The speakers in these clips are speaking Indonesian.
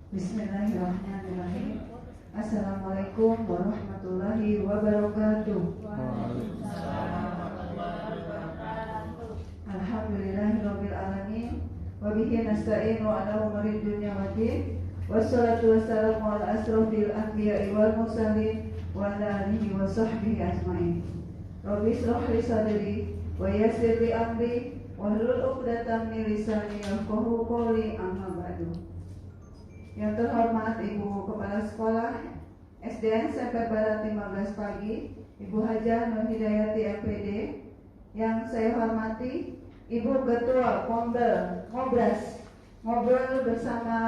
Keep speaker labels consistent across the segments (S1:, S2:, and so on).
S1: Bismillahirrahmanirrahim. Assalamualaikum warahmatullahi wabarakatuh. Alhamdulillahirabbil alamin. Wa bihi nasta'inu ala umuri dunya waddin. Wassalatu wassalamu ala asrofil anbiya'i wal mursalin wa ala alihi wa sahbihi ajma'in. Rabbi ishrah li sadri wa yassir li amri wahlul 'uqdatam min lisani yafqahu qawli, amma ba'du. Yang terhormat Ibu Kepala Sekolah SDN SMP Barat 15 Pagi, Ibu Hajah Nur Hidayati MPD. Yang saya hormati Ibu Ketua Kombel Ngobrol Bersama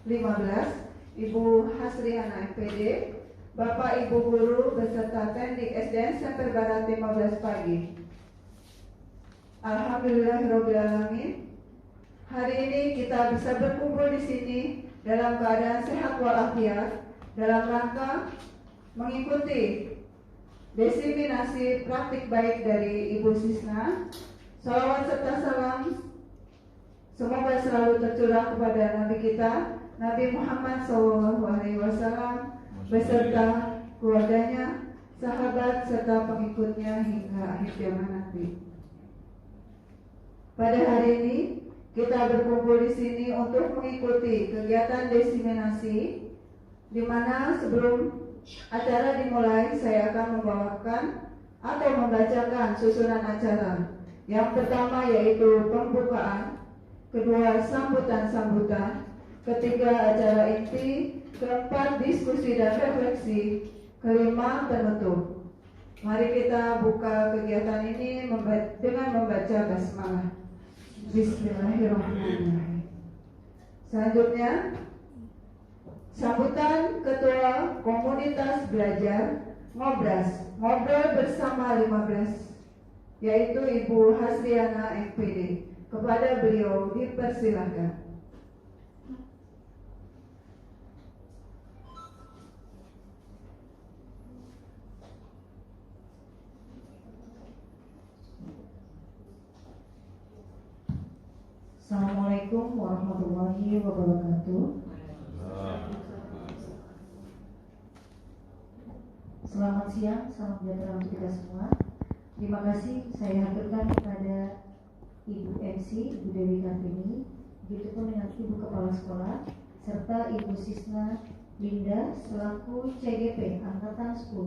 S1: 15, Ibu Hasriana MPD, Bapak Ibu Guru beserta Teknik SDN SMP Barat 15 Pagi. Alhamdulillahirabbil alamin. Hari ini kita bisa berkumpul di sini dalam keadaan sehat walafiat dalam rangka mengikuti diseminasi praktik baik dari Ibu Sisna. Salawat serta salam semoga selalu tercurah kepada Nabi kita Nabi Muhammad SAW beserta keluarganya, sahabat serta pengikutnya hingga akhir zaman nanti. Pada hari ini kita berkumpul di sini untuk mengikuti kegiatan diseminasi, di mana sebelum acara dimulai saya akan membawakan atau membacakan susunan acara. Yang pertama yaitu pembukaan, kedua sambutan-sambutan, ketiga acara inti, keempat diskusi dan refleksi, kelima penutup. Mari kita buka kegiatan ini dengan membaca basmalah. Bismillahirrahmanirrahim. Selanjutnya, sambutan Ketua Komunitas Belajar Ngobrol Bersama 15, yaitu Ibu Hasriana MPD. Kepada beliau dipersilahkan.
S2: Assalamualaikum warahmatullahi wabarakatuh. Selamat siang, salam sejahtera untuk kita semua. Terima kasih saya haturkan kepada Ibu MC, Ibu Dewi Kartini, begitupun dengan Ibu Kepala Sekolah, serta Ibu Sisna Linda selaku CGP Angkatan 10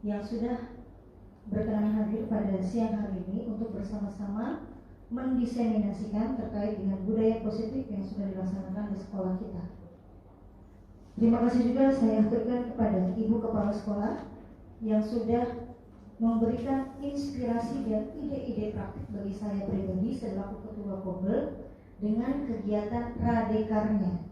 S2: yang sudah berkenan hadir pada siang hari ini untuk bersama-sama mendiseminasikan terkait dengan budaya positif yang sudah dilaksanakan di sekolah kita. Terima kasih juga saya haturkan kepada Ibu Kepala Sekolah yang sudah memberikan inspirasi dan ide-ide praktik bagi saya pribadi selaku Ketua Kombel dengan kegiatan Radekarnya.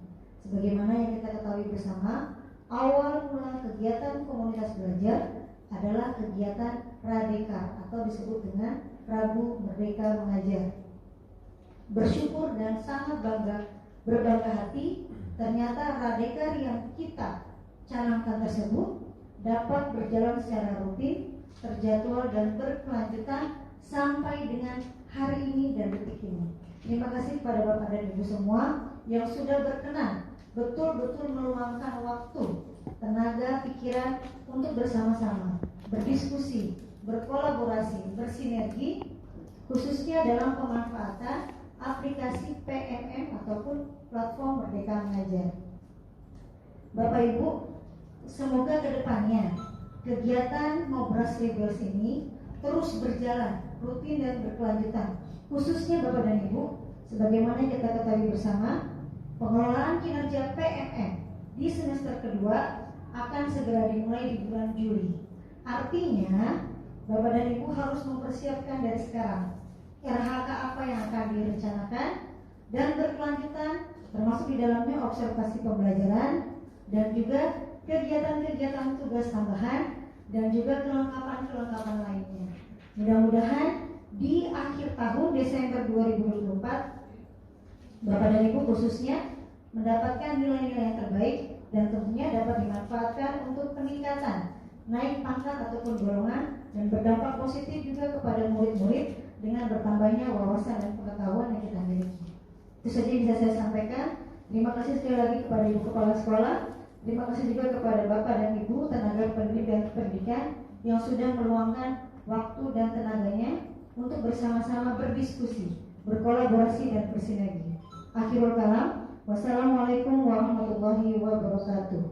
S2: Sebagaimana yang kita ketahui bersama, awal mula kegiatan komunitas belajar adalah kegiatan Radekar atau disebut dengan Rabu Merdeka Mengajar. Bersyukur dan sangat berbangga hati, ternyata Radekar yang kita canangkan tersebut dapat berjalan secara rutin, terjadwal dan berkelanjutan sampai dengan hari ini dan detik ini. Terima kasih kepada Bapak dan Ibu semua yang sudah berkenan betul-betul meluangkan waktu, tenaga, pikiran untuk bersama-sama berdiskusi, berkolaborasi, bersinergi, khususnya dalam pemanfaatan aplikasi PMM ataupun platform Merdeka Mengajar. Bapak Ibu, semoga kedepannya kegiatan Ngobras Rebels ini terus berjalan rutin dan berkelanjutan. Khususnya Bapak dan Ibu, sebagaimana kita ketahui bersama, pengelolaan kinerja PMM di semester kedua akan segera dimulai di bulan Juli. Artinya, Bapak dan Ibu harus mempersiapkan dari sekarang RHK apa yang akan direncanakan dan berkelanjutan, termasuk di dalamnya observasi pembelajaran dan juga kegiatan-kegiatan tugas tambahan dan juga kelengkapan-kelengkapan lainnya. Mudah-mudahan di akhir tahun Desember 2024 Bapak dan Ibu khususnya mendapatkan nilai-nilai yang terbaik dan tentunya dapat dimanfaatkan untuk peningkatan naik pangkat ataupun golongan dan berdampak positif juga kepada murid-murid dengan bertambahnya wawasan dan pengetahuan yang kita miliki. Itu saja yang bisa saya sampaikan. Terima kasih sekali lagi kepada Ibu Kepala Sekolah. Terima kasih juga kepada Bapak dan Ibu tenaga pendidik dan pendidikan yang sudah meluangkan waktu dan tenaganya untuk bersama-sama berdiskusi, berkolaborasi dan bersinergi. Akhirul kalam, wassalamualaikum warahmatullahi wabarakatuh.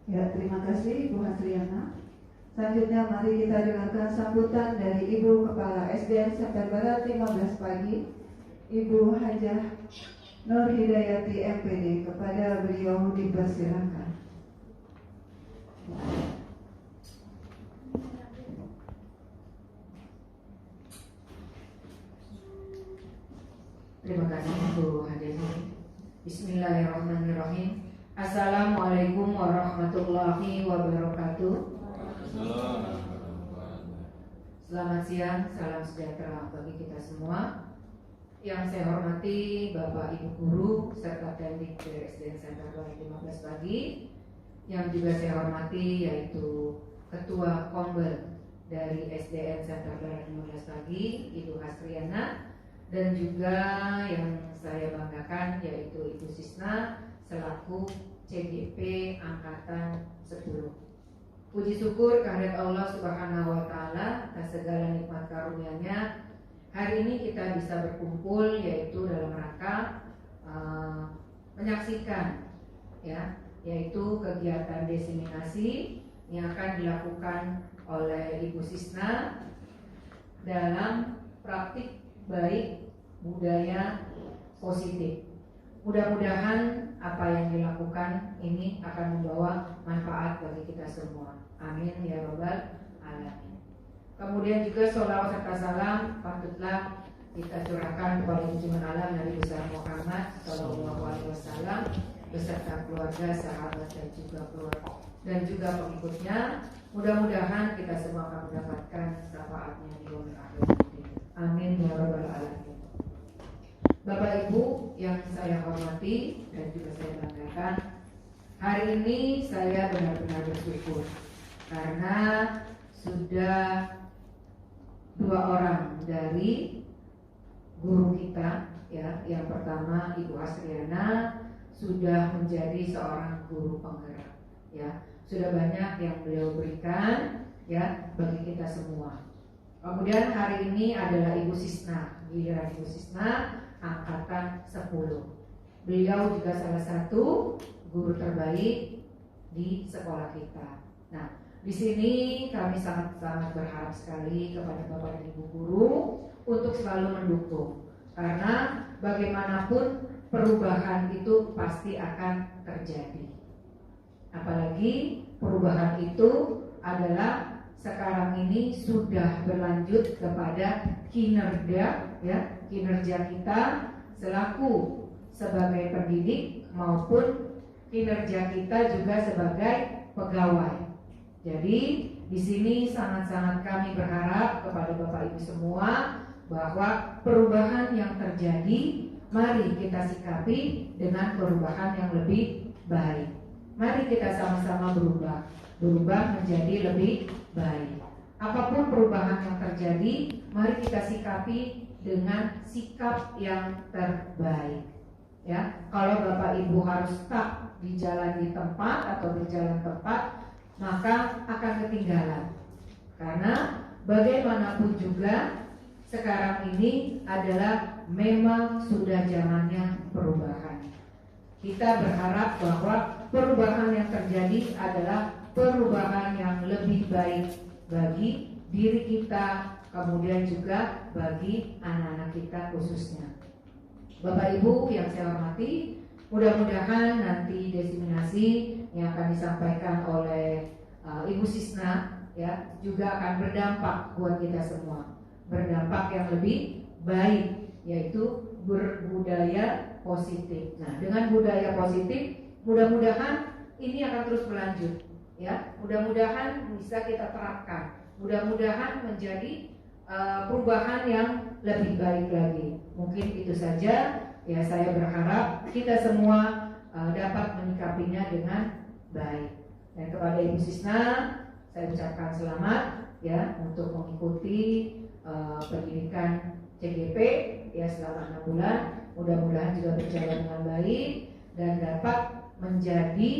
S1: Ya, terima kasih Ibu Hasriana. Selanjutnya mari kita dengarkan sambutan dari Ibu Kepala SDN Senter Barat 15 pagi, Ibu Hajah Nur Hidayati MPD. Kepada beliau dipersilakan.
S3: Terima kasih Bu Hajah. Bismillahirrahmanirrahim. Assalamualaikum warahmatullahi wabarakatuh. Selamat siang, salam sejahtera bagi kita semua. Yang saya hormati Bapak Ibu Guru serta Teknik dari SDN Senter Barat 15 pagi. Yang juga saya hormati yaitu Ketua Kombel dari SDN Senter Barat 15 pagi, Ibu Hasriana. Dan juga yang saya banggakan yaitu Ibu Sisna selaku CGP Angkatan 10. Puji syukur kehadirat Allah Subhanahu wa Ta'ala atas segala nikmat karunia-Nya. Hari ini kita bisa berkumpul yaitu dalam rangka menyaksikan yaitu kegiatan diseminasi yang akan dilakukan oleh Ibu Sisna dalam praktik baik budaya positif. Mudah-mudahan apa yang dilakukan ini akan membawa manfaat bagi kita semua. Amin ya rabbal alamin. Kemudian juga sholawat serta salam patutlah kita curahkan kepada junjungan alam Nabi besar Muhammad Sallallahu Alaihi Wasallam beserta keluarga, sahabat dan juga pengikutnya. Mudah-mudahan kita semua akan mendapatkan syafaatnya di yaumil akhir. Amin ya rabbal alamin. Bapak Ibu yang saya hormati dan juga saya banggakan, hari ini saya benar-benar bersyukur karena sudah 2 orang dari guru kita, ya, yang pertama Ibu Hasriana sudah menjadi seorang guru penggerak, ya, sudah banyak yang beliau berikan, ya, bagi kita semua. Kemudian hari ini adalah Ibu Sisna, giliran Ibu Sisna Angkatan 10. Beliau juga salah satu guru terbaik di sekolah kita. Nah, di sini kami sangat-sangat berharap sekali kepada Bapak dan Ibu guru untuk selalu mendukung. Karena bagaimanapun perubahan itu pasti akan terjadi. Apalagi perubahan itu adalah sekarang ini sudah berlanjut kepada kinerja, ya, kinerja kita selaku sebagai pendidik maupun kinerja kita juga sebagai pegawai. Jadi di sini sangat-sangat kami berharap kepada Bapak Ibu semua bahwa perubahan yang terjadi mari kita sikapi dengan perubahan yang lebih baik. Mari kita sama-sama berubah menjadi lebih baik. Apapun perubahan yang terjadi, mari kita sikapi dengan sikap yang terbaik. Ya, kalau Bapak Ibu harus stuck di jalan di tempat atau berjalan tepat, maka akan ketinggalan. Karena bagaimanapun juga sekarang ini adalah memang sudah zamannya perubahan. Kita berharap bahwa perubahan yang terjadi adalah perubahan yang lebih baik bagi diri kita, kemudian juga bagi anak-anak kita khususnya. Bapak Ibu yang saya hormati, mudah-mudahan nanti diseminasi yang akan disampaikan oleh Ibu Sisna, ya, juga akan berdampak buat kita semua. Berdampak yang lebih baik, yaitu berbudaya positif. Nah, dengan budaya positif, mudah-mudahan ini akan terus berlanjut. Ya, mudah-mudahan bisa kita terapkan. Mudah-mudahan menjadi perubahan yang lebih baik lagi. Mungkin itu saja. Ya, saya berharap kita semua dapat menyikapinya dengan baik. Dan kepada Ibu Sisna, saya ucapkan selamat ya untuk mengikuti pendidikan CGP ya selama 6 bulan. Mudah-mudahan juga berjalan dengan baik dan dapat menjadi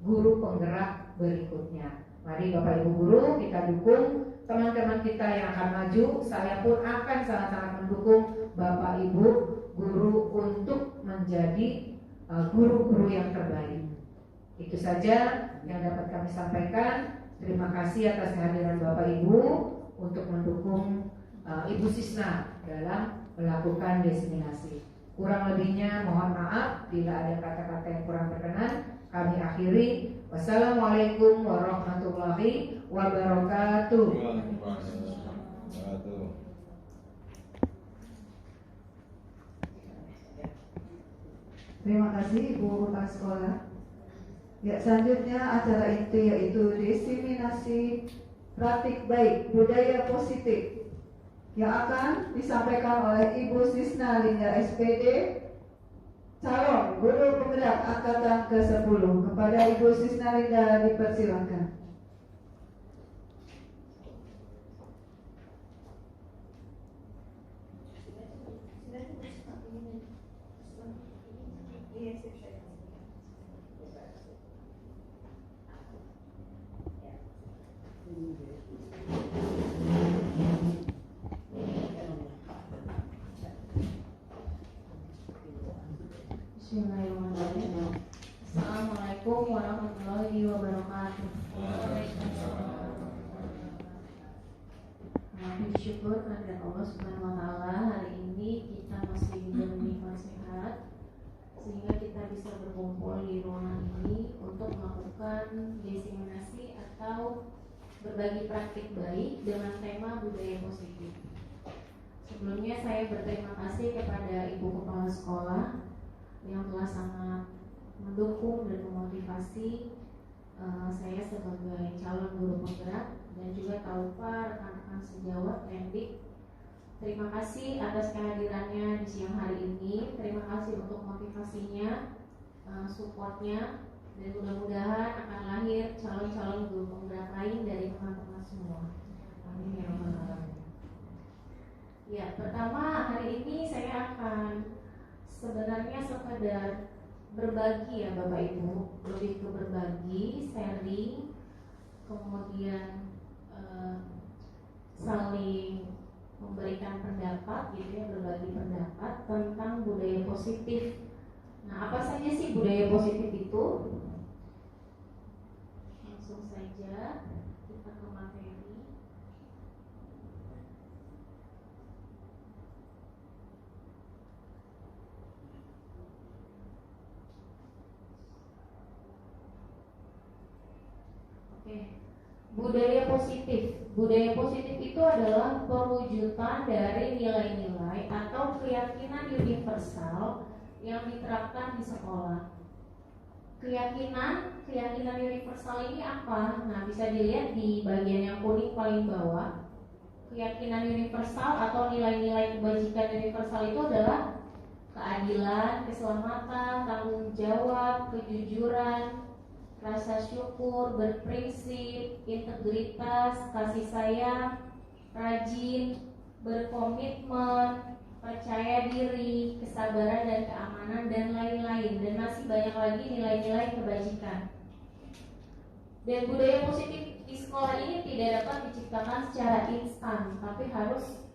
S3: guru penggerak berikutnya. Mari Bapak Ibu guru kita dukung teman-teman kita yang akan maju. Saya pun akan sangat-sangat mendukung Bapak Ibu guru untuk menjadi guru-guru yang terbaik. Itu saja yang dapat kami sampaikan. Terima kasih atas kehadiran Bapak Ibu untuk mendukung Ibu Sisna dalam melakukan diseminasi. Kurang lebihnya mohon maaf bila ada kata-kata yang kurang berkenan. Kami akhiri. Wassalamualaikum warahmatullahi wabarakatuh.
S1: Terima kasih Ibu Kepala Sekolah. Ya, selanjutnya acara inti yaitu diseminasi praktik baik budaya positif yang akan disampaikan oleh Ibu Sisna Linda SPD, calon guru penggerak angkatan ke-10. Kepada Ibu Sisna Linda dipersilakan.
S2: Bismillahirrahmanirrahim. Assalamualaikum warahmatullahi wabarakatuh. Puji syukur kepada Allah Subhanahu wa taala, hari ini kita masih diberi sehat sehingga kita bisa berkumpul di ruangan ini untuk melakukan diseminasi atau berbagi praktik baik dengan tema budaya positif. Sebelumnya saya berterima kasih kepada Ibu Kepala Sekolah yang telah sangat mendukung dan memotivasi saya sebagai calon guru penggerak, dan juga Taufa, rekan-rekan sejawat Mendik. Terima kasih atas kehadirannya di siang hari ini. Terima kasih untuk motivasinya, supportnya, dan mudah-mudahan akan lahir calon-calon guru penggerak lain dari teman-teman semua. Amin ya rabbal alamin. Ya, pertama hari ini saya akan sebenarnya sekedar berbagi ya Bapak Ibu, lebih ke berbagi, sharing, kemudian saling memberikan pendapat gitu ya, berbagi pendapat tentang budaya positif. Nah, apa saja sih budaya positif itu? Langsung saja kita ke materi. Budaya positif. Budaya positif itu adalah perwujudan dari nilai-nilai atau keyakinan universal yang diterapkan di sekolah. Keyakinan universal ini apa? Nah, bisa dilihat di bagian yang kuning paling bawah. Keyakinan universal atau nilai-nilai kebajikan universal itu adalah keadilan, keselamatan, tanggung jawab, kejujuran, rasa syukur, berprinsip, integritas, kasih sayang, rajin, berkomitmen, percaya diri, kesabaran dan keamanan, dan lain-lain. Dan masih banyak lagi nilai-nilai kebajikan. Dan budaya positif di sekolah ini tidak dapat diciptakan secara instan, tapi harus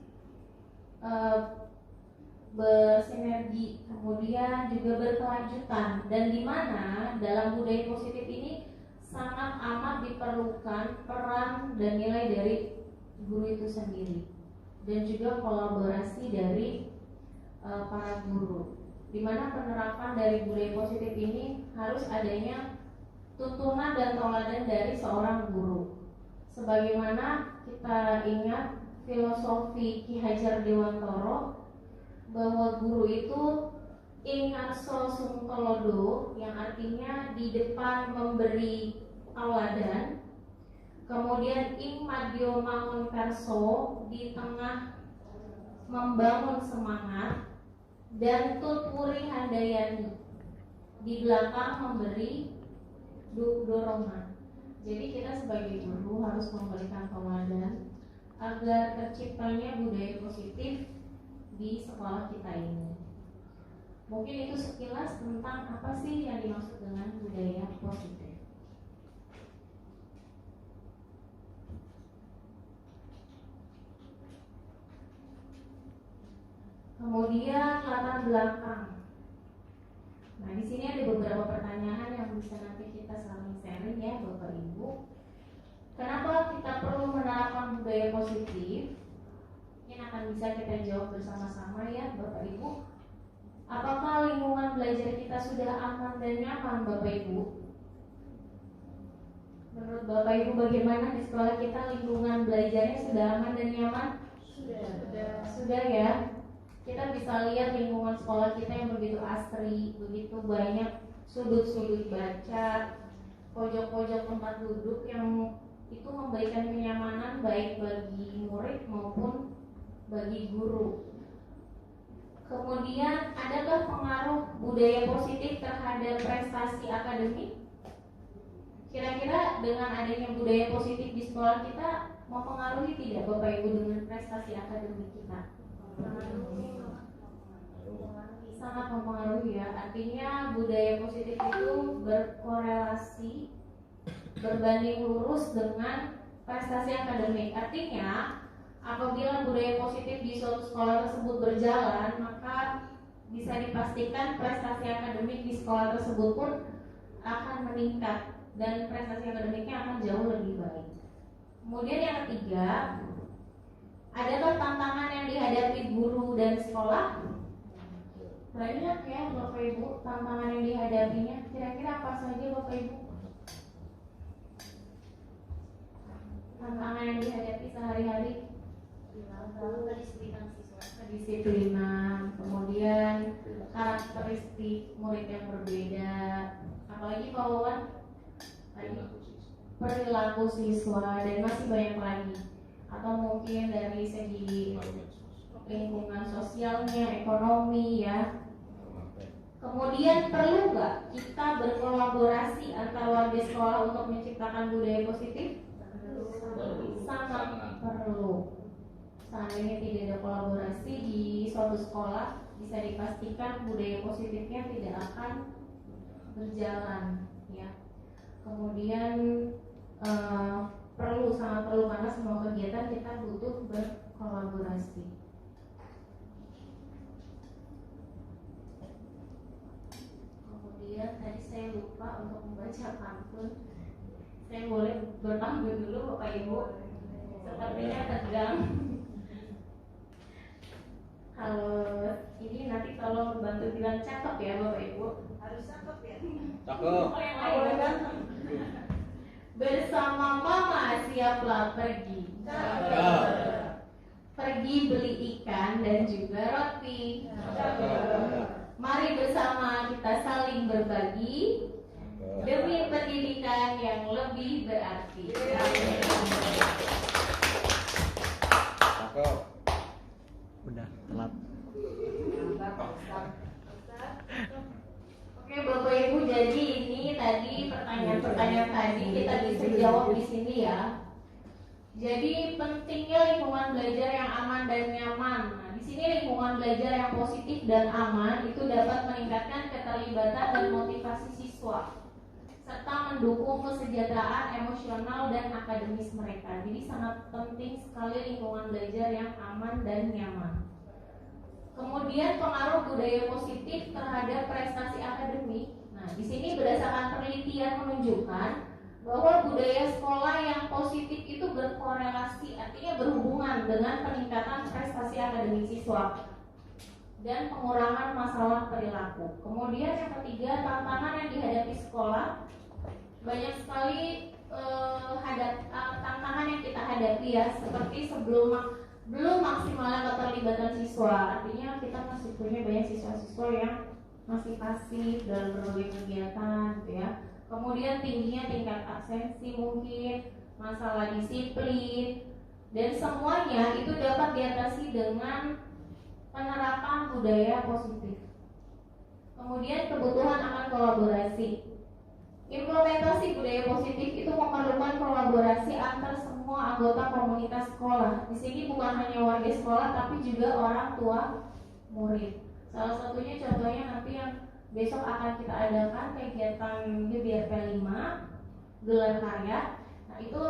S2: bersinergi, kemudian juga berkelanjutan, dan di mana dalam budaya positif ini sangat amat diperlukan peran dan nilai dari guru itu sendiri, dan juga kolaborasi dari para guru, di mana penerapan dari budaya positif ini harus adanya tuntunan dan teladan dari seorang guru. Sebagaimana kita ingat filosofi Ki Hajar Dewantara bahwa guru itu ing ngarso sungkelodo, yang artinya di depan memberi tauladan, kemudian ing madyo mangun karso, di tengah membangun semangat, dan tutwuri handayani, di belakang memberi dorongan. Jadi kita sebagai guru harus memberikan tauladan,
S4: agar terciptanya budaya positif di sekolah kita ini. Mungkin itu sekilas tentang apa sih yang dimaksud dengan budaya positif. Kemudian latar belakang. Nah, di sini ada beberapa pertanyaan yang bisa nanti kita saling sharing ya, Bapak Ibu. Kenapa kita perlu menerapkan budaya positif? Mungkin akan bisa kita jawab bersama-sama ya, Bapak Ibu. Apakah lingkungan belajar kita sudah aman dan nyaman, Bapak Ibu? Menurut Bapak Ibu bagaimana di sekolah kita lingkungan belajarnya sudah aman dan nyaman? Sudah ya. Kita bisa lihat lingkungan sekolah kita yang begitu asri, begitu banyak sudut-sudut baca, pojok-pojok tempat duduk yang itu memberikan kenyamanan baik bagi murid maupun bagi guru. Kemudian, adakah pengaruh budaya positif terhadap prestasi akademik? Kira-kira dengan adanya budaya positif di sekolah kita mempengaruhi tidak Bapak Ibu dengan prestasi akademik kita? Sangat mempengaruhi ya. Artinya budaya positif itu berkorelasi berbanding lurus dengan prestasi akademik. Artinya apabila budaya positif di suatu sekolah tersebut berjalan, maka bisa dipastikan prestasi akademik di sekolah tersebut pun akan meningkat dan prestasi akademiknya akan jauh lebih baik. Kemudian yang ketiga, adakah tantangan yang dihadapi guru dan sekolah? Banyak ya Bapak Ibu tantangan yang dihadapinya. Kira-kira apa saja Bapak Ibu? Tantangan yang dihadapi sehari-hari? Kedisiplinan, kemudian karakteristik murid yang berbeda, apalagi Pak Wawan? Perilaku siswa dan masih banyak lagi. Atau mungkin dari segi lingkungan sosialnya, ekonomi ya. Kemudian perlu nggak kita berkolaborasi antar warga sekolah untuk menciptakan budaya positif? Sangat perlu. Seandainya tidak ada kolaborasi di suatu sekolah, bisa dipastikan budaya positifnya tidak akan berjalan ya. Kemudian sangat perlu karena semua kegiatan kita butuh berkolaborasi. Kemudian tadi saya lupa untuk membaca pantun. Saya boleh berpantun dulu Bapak Ibu? Sepertinya tegang. Kalau ini nanti tolong bantu bilang cakep ya Bapak Ibu.
S1: Harus cakep ya.
S5: Cakep.
S1: Boleh ganteng.
S4: Bersama Mama siaplah pergi. Pergi beli ikan dan juga roti. Mari bersama kita saling berbagi demi pendidikan yang lebih berarti.
S5: Cakep. Udah telat.
S4: Oke Bapak Ibu, jadi ini tadi pertanyaan-pertanyaan tadi kita bisa jawab di sini ya. Jadi pentingnya lingkungan belajar yang aman dan nyaman. Nah, di sini lingkungan belajar yang positif dan aman itu dapat meningkatkan keterlibatan dan motivasi siswa serta mendukung kesejahteraan emosional dan akademis mereka. Jadi sangat penting sekali lingkungan belajar yang aman dan nyaman. Kemudian pengaruh budaya positif terhadap prestasi akademik. Nah, di sini berdasarkan penelitian menunjukkan bahwa budaya sekolah yang positif itu berkorelasi, artinya berhubungan dengan peningkatan prestasi akademik siswa dan pengurangan masalah perilaku. Kemudian yang ketiga, tantangan yang dihadapi sekolah. Banyak sekali tantangan yang kita hadapi ya, seperti belum maksimalnya keterlibatan siswa. Artinya kita masih punya banyak siswa-siswa yang masih pasif dalam berbagai kegiatan gitu ya. Kemudian tingginya tingkat absensi mungkin, masalah disiplin, dan semuanya itu dapat diatasi dengan penerapan budaya positif. Kemudian kebutuhan akan kolaborasi. Implementasi budaya positif itu memerlukan kolaborasi antar semua semua anggota komunitas sekolah. Di sini bukan hanya warga sekolah tapi juga orang tua murid. Salah satunya contohnya nanti yang besok akan kita adakan kegiatan GBRP 5 gelar karya. Nah, itu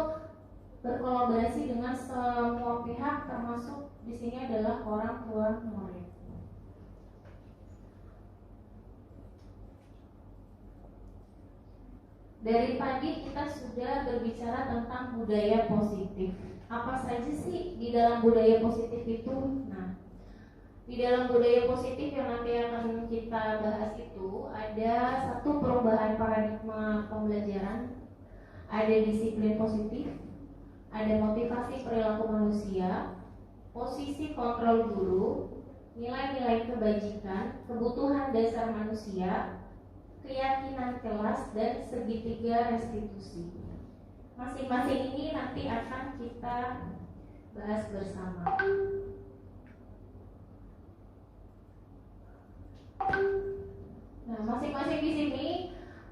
S4: berkolaborasi dengan semua pihak termasuk di sini adalah orang tua murid. Dari tadi kita sudah berbicara tentang budaya positif. Apa saja sih di dalam budaya positif itu? Nah, di dalam budaya positif yang nanti akan kita bahas itu ada satu perubahan paradigma pembelajaran, ada disiplin positif, ada motivasi perilaku manusia, posisi kontrol guru, nilai-nilai kebajikan, kebutuhan dasar manusia, keyakinan kelas, dan segitiga restitusi. Masing-masing ini nanti akan kita bahas bersama. Nah, masing-masing di sini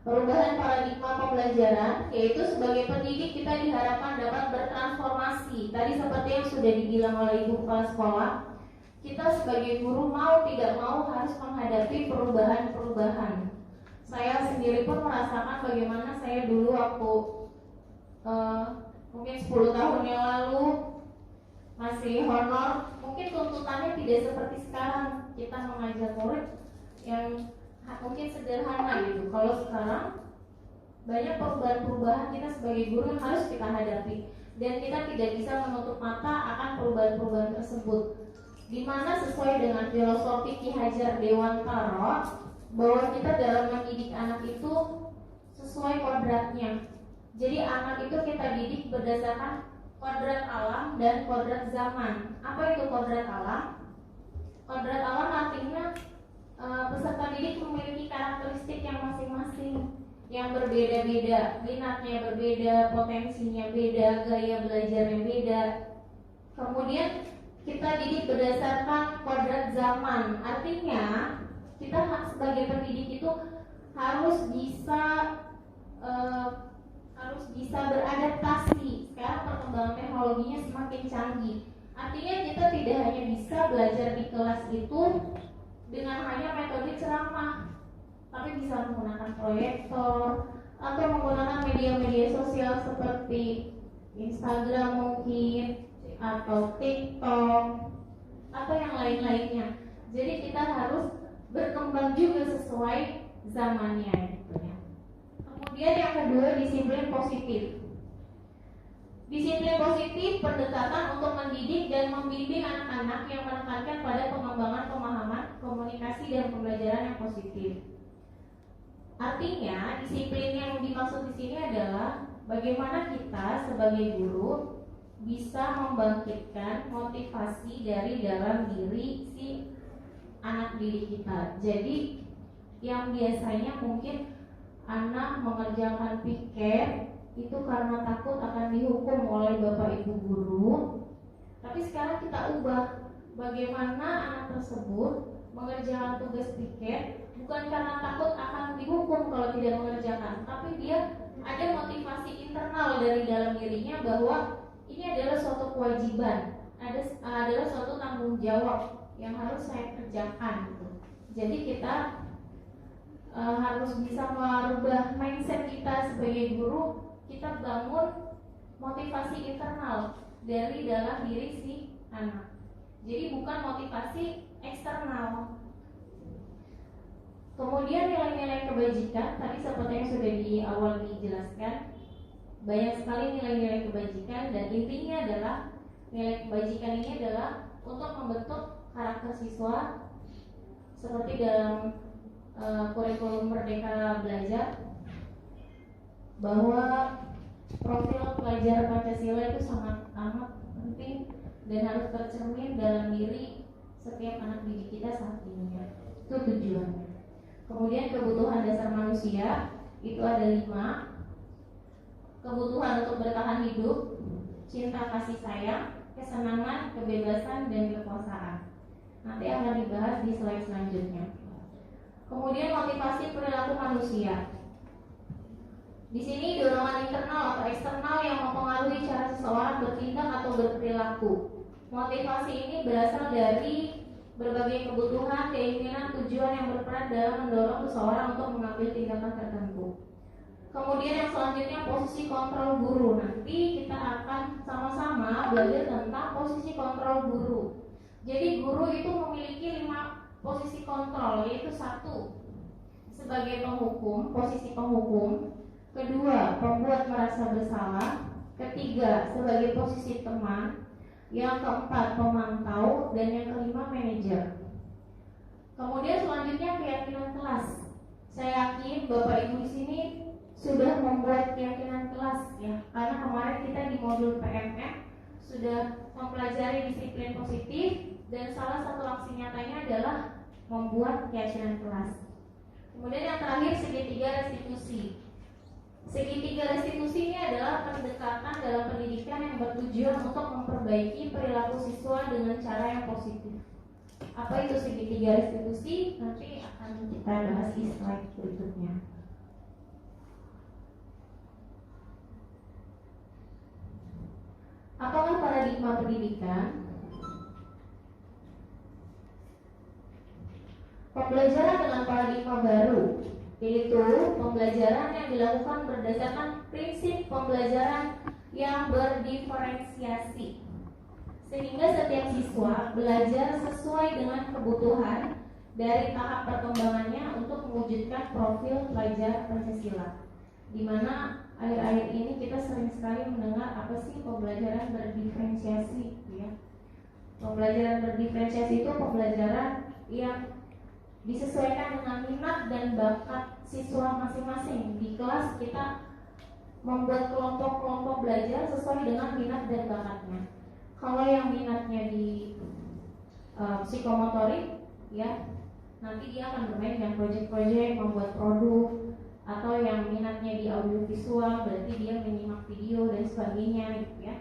S4: perubahan paradigma pembelajaran, yaitu sebagai pendidik kita diharapkan dapat bertransformasi. Tadi seperti yang sudah dibilang oleh Ibu Kepala Sekolah, kita sebagai guru mau tidak mau harus menghadapi perubahan-perubahan. Saya sendiri pun merasakan bagaimana saya dulu waktu mungkin 10 tahun yang lalu masih honor, mungkin tuntutannya tidak seperti sekarang. Kita mengajar murid yang mungkin sederhana gitu. Kalau sekarang banyak perubahan-perubahan kita sebagai guru yang harus kita hadapi, dan kita tidak bisa menutup mata akan perubahan-perubahan tersebut. Dimana sesuai dengan filosofi Ki Hajar Dewantara, bahwa kita dalam mendidik anak itu sesuai kodratnya. Jadi anak itu kita didik berdasarkan kodrat alam dan kodrat zaman. Apa itu kodrat alam? Kodrat alam artinya peserta didik memiliki karakteristik yang masing-masing, yang berbeda-beda, minatnya berbeda, potensinya beda, gaya belajarnya beda. Kemudian kita didik berdasarkan kodrat zaman, artinya kita sebagai pendidik itu harus bisa beradaptasi. Sekarang perkembangan teknologinya semakin canggih. Artinya kita tidak hanya bisa belajar di kelas itu dengan hanya metode ceramah, tapi bisa menggunakan proyektor atau menggunakan media-media sosial seperti Instagram mungkin, atau TikTok, atau yang lain-lainnya. Jadi kita harus berkembang juga sesuai zamannya gitu ya. Kemudian yang kedua, disiplin positif. Disiplin positif pendekatan untuk mendidik dan membimbing anak-anak yang menekankan pada pengembangan pemahaman, komunikasi, dan pembelajaran yang positif. Artinya, disiplin yang dimaksud di sini adalah bagaimana kita sebagai guru bisa membangkitkan motivasi dari dalam diri si anak didik kita. Jadi yang biasanya mungkin anak mengerjakan piket itu karena takut akan dihukum oleh bapak ibu guru, tapi sekarang kita ubah bagaimana anak tersebut mengerjakan tugas piket bukan karena takut akan dihukum kalau tidak mengerjakan, tapi dia ada motivasi internal dari dalam dirinya bahwa ini adalah suatu kewajiban, adalah suatu tanggung jawab yang harus saya kerjakan gitu. Jadi kita harus bisa merubah mindset kita sebagai guru. Kita bangun motivasi internal dari dalam diri si anak. Jadi bukan motivasi eksternal. Kemudian nilai-nilai kebajikan, tadi seperti yang sudah di awal dijelaskan, banyak sekali nilai-nilai kebajikan, dan intinya adalah nilai kebajikan ini adalah untuk membentuk karakter siswa seperti dalam kurikulum Merdeka Belajar, bahwa profil pelajar Pancasila itu sangat amat penting dan harus tercermin dalam diri setiap anak didik kita saat ini. Itu tujuannya. Kemudian kebutuhan dasar manusia itu ada 5. Kebutuhan untuk bertahan hidup, cinta kasih sayang, kesenangan, kebebasan, dan kekuasaan. Nanti akan dibahas di slide selanjutnya. Kemudian motivasi perilaku manusia. Di sini dorongan internal atau eksternal yang mempengaruhi cara seseorang bertindak atau berperilaku. Motivasi ini berasal dari berbagai kebutuhan, keinginan, tujuan yang berperan dalam mendorong seseorang untuk mengambil tindakan tertentu. Kemudian yang selanjutnya posisi kontrol guru. Nanti kita akan sama-sama belajar tentang posisi kontrol guru. Jadi guru itu memiliki 5 posisi kontrol, yaitu 1 sebagai penghukum, posisi penghukum. Kedua, pembuat merasa bersalah. Ketiga, sebagai posisi teman. Yang keempat, pemantau. Dan yang kelima, manajer. Kemudian selanjutnya keyakinan kelas. Saya yakin Bapak Ibu di sini sudah membuat keyakinan kelas ya, karena kemarin kita di modul PMM sudah mempelajari disiplin positif dan salah satu aksi nyatanya adalah membuat keyakinan kelas. Kemudian yang terakhir segitiga restitusi. Segitiga restitusi ini adalah pendekatan dalam pendidikan yang bertujuan untuk memperbaiki perilaku siswa dengan cara yang positif. Apa itu segitiga restitusi? Nanti akan kita bahas di slide berikutnya. Apakah paradigma pendidikan? Pembelajaran dengan paradigma baru, yaitu pembelajaran yang dilakukan berdasarkan prinsip pembelajaran yang berdiferensiasi, sehingga setiap siswa belajar sesuai dengan kebutuhan dari tahap perkembangannya untuk mewujudkan profil pelajar Pancasila. Di mana akhir-akhir ini kita sering sekali mendengar apa sih pembelajaran berdiferensiasi, ya. Pembelajaran berdiferensiasi itu pembelajaran yang disesuaikan dengan minat dan bakat siswa masing-masing. Di kelas kita membuat kelompok-kelompok belajar sesuai dengan minat dan bakatnya. Kalau yang minatnya di psikomotorik, ya, nanti dia akan bermain dengan proyek-proyek membuat produk, atau yang minatnya di audiovisual berarti dia menyimak video dan sebagainya, gitu ya.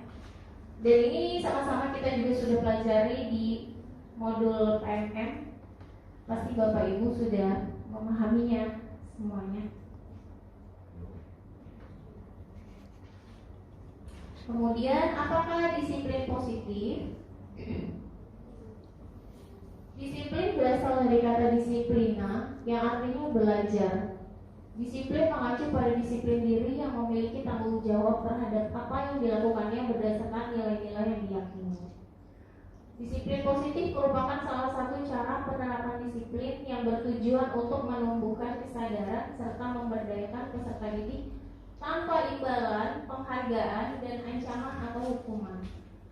S4: Dan ini sama-sama kita juga sudah pelajari di modul PMM. Pasti Bapak Ibu sudah memahaminya semuanya. Kemudian apakah disiplin positif? Disiplin berasal dari kata disiplina yang artinya belajar. Disiplin mengacu pada disiplin diri yang memiliki tanggung jawab terhadap apa yang dilakukannya berdasarkan nilai-nilai yang diyakini. Disiplin positif merupakan salah satu cara penerapan disiplin yang bertujuan untuk menumbuhkan kesadaran serta memberdayakan peserta didik tanpa imbalan, penghargaan, dan ancaman atau hukuman.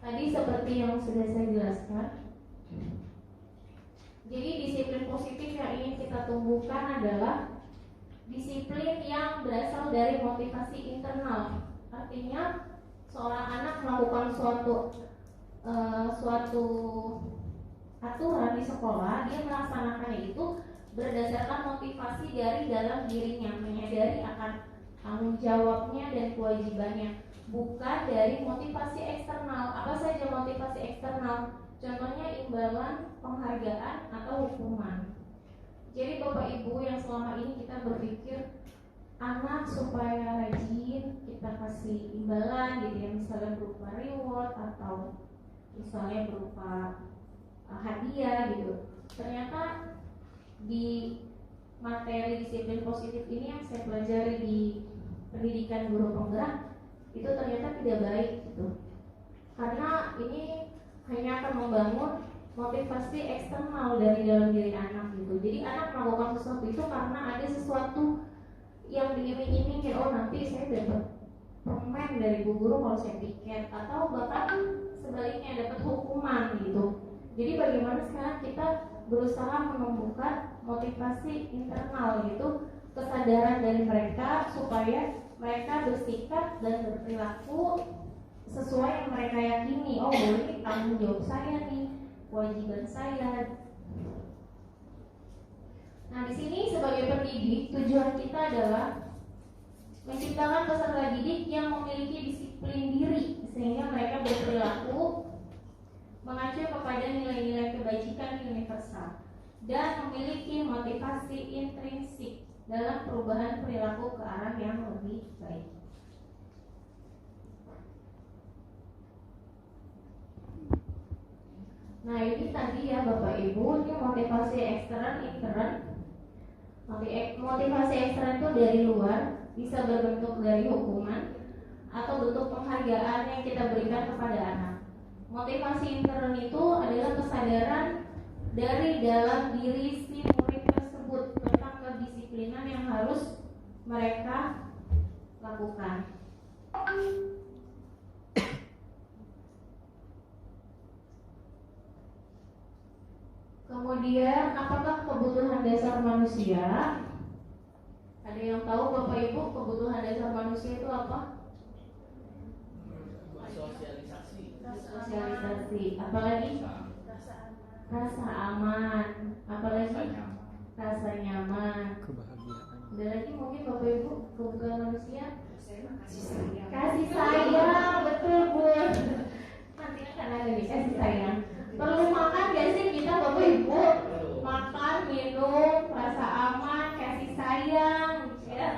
S4: Tadi seperti yang sudah saya jelaskan. Jadi disiplin positif yang ingin kita tumbuhkan adalah disiplin yang berasal dari motivasi internal. Artinya seorang anak melakukan suatu aturan di sekolah, dia melaksanakannya itu berdasarkan motivasi dari dalam dirinya, menyadari akan tanggung jawabnya dan kewajibannya, bukan dari motivasi eksternal. Apa saja motivasi eksternal? Contohnya imbalan, penghargaan, atau hukuman. Jadi Bapak Ibu yang selama ini kita berpikir anak supaya rajin kita kasih imbalan gitu ya, misalnya berupa reward atau misalnya berupa hadiah gitu. Ternyata di materi disiplin positif ini yang saya pelajari di pendidikan guru penggerak itu ternyata tidak baik gitu. Karena ini hanya akan membangun motivasi eksternal dari dalam diri anak gitu. Jadi anak melakukan sesuatu itu karena ada sesuatu yang diiming-imingin, oh nanti saya dapat permen dari bu guru kalau saya piket, atau bahkan sebaliknya dapat hukuman gitu. Jadi bagaimana sekarang kita berusaha menumbuhkan motivasi internal gitu, kesadaran dari mereka supaya mereka bersikap dan berperilaku sesuai yang mereka yakini. Oh, ini tanggung jawab saya nih, kewajiban saya. Nah, di sini sebagai pendidik tujuan kita adalah menciptakan peserta didik yang memiliki disiplin diri sehingga mereka berperilaku mengacu kepada nilai-nilai kebajikan universal dan memiliki motivasi intrinsik dalam perubahan perilaku ke arah yang lebih baik. Nah ini tadi ya Bapak Ibu, ini motivasi ekstern, intern. Motivasi ekstern itu dari luar, bisa berbentuk dari hukuman atau bentuk penghargaan yang kita berikan kepada anak. Motivasi intern itu adalah kesadaran dari dalam diri si murid tersebut tentang kedisiplinan yang harus mereka lakukan. Kemudian, apakah kebutuhan dasar manusia? Ada yang tahu Bapak Ibu kebutuhan dasar manusia itu apa? Sosialisasi. Apalagi? Rasa aman. Apalagi? Rasa nyaman.
S5: Kebahagiaan.
S4: Ada lagi mungkin Bapak Ibu kebutuhan manusia? Kasih sayang, betul Bu. Nanti akan ada nih kasih sayang. Perlu makan gak sih kita Bapak Ibu? Makan, minum, rasa aman, kasih sayang, ya.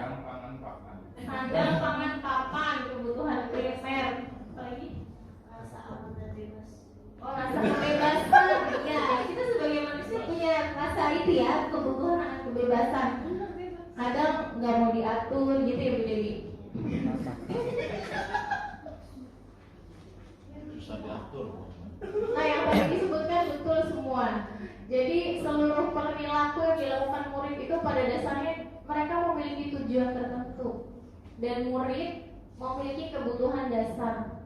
S4: Sandang, pangan, papan, kebutuhan primer. Apalagi? Rasa aman dan bebas. Oh, rasa kebebasan. Ya, kita sebagai manusia punya rasa itu ya, kebutuhan akan kebebasan. Kadang nggak mau diatur gitu ya Bu Dewi.
S6: Bisa diatur.
S4: Nah yang tadi disebutkan betul semua. Jadi seluruh perilaku yang dilakukan murid itu pada dasarnya mereka memiliki tujuan tertentu. Dan murid memiliki kebutuhan dasar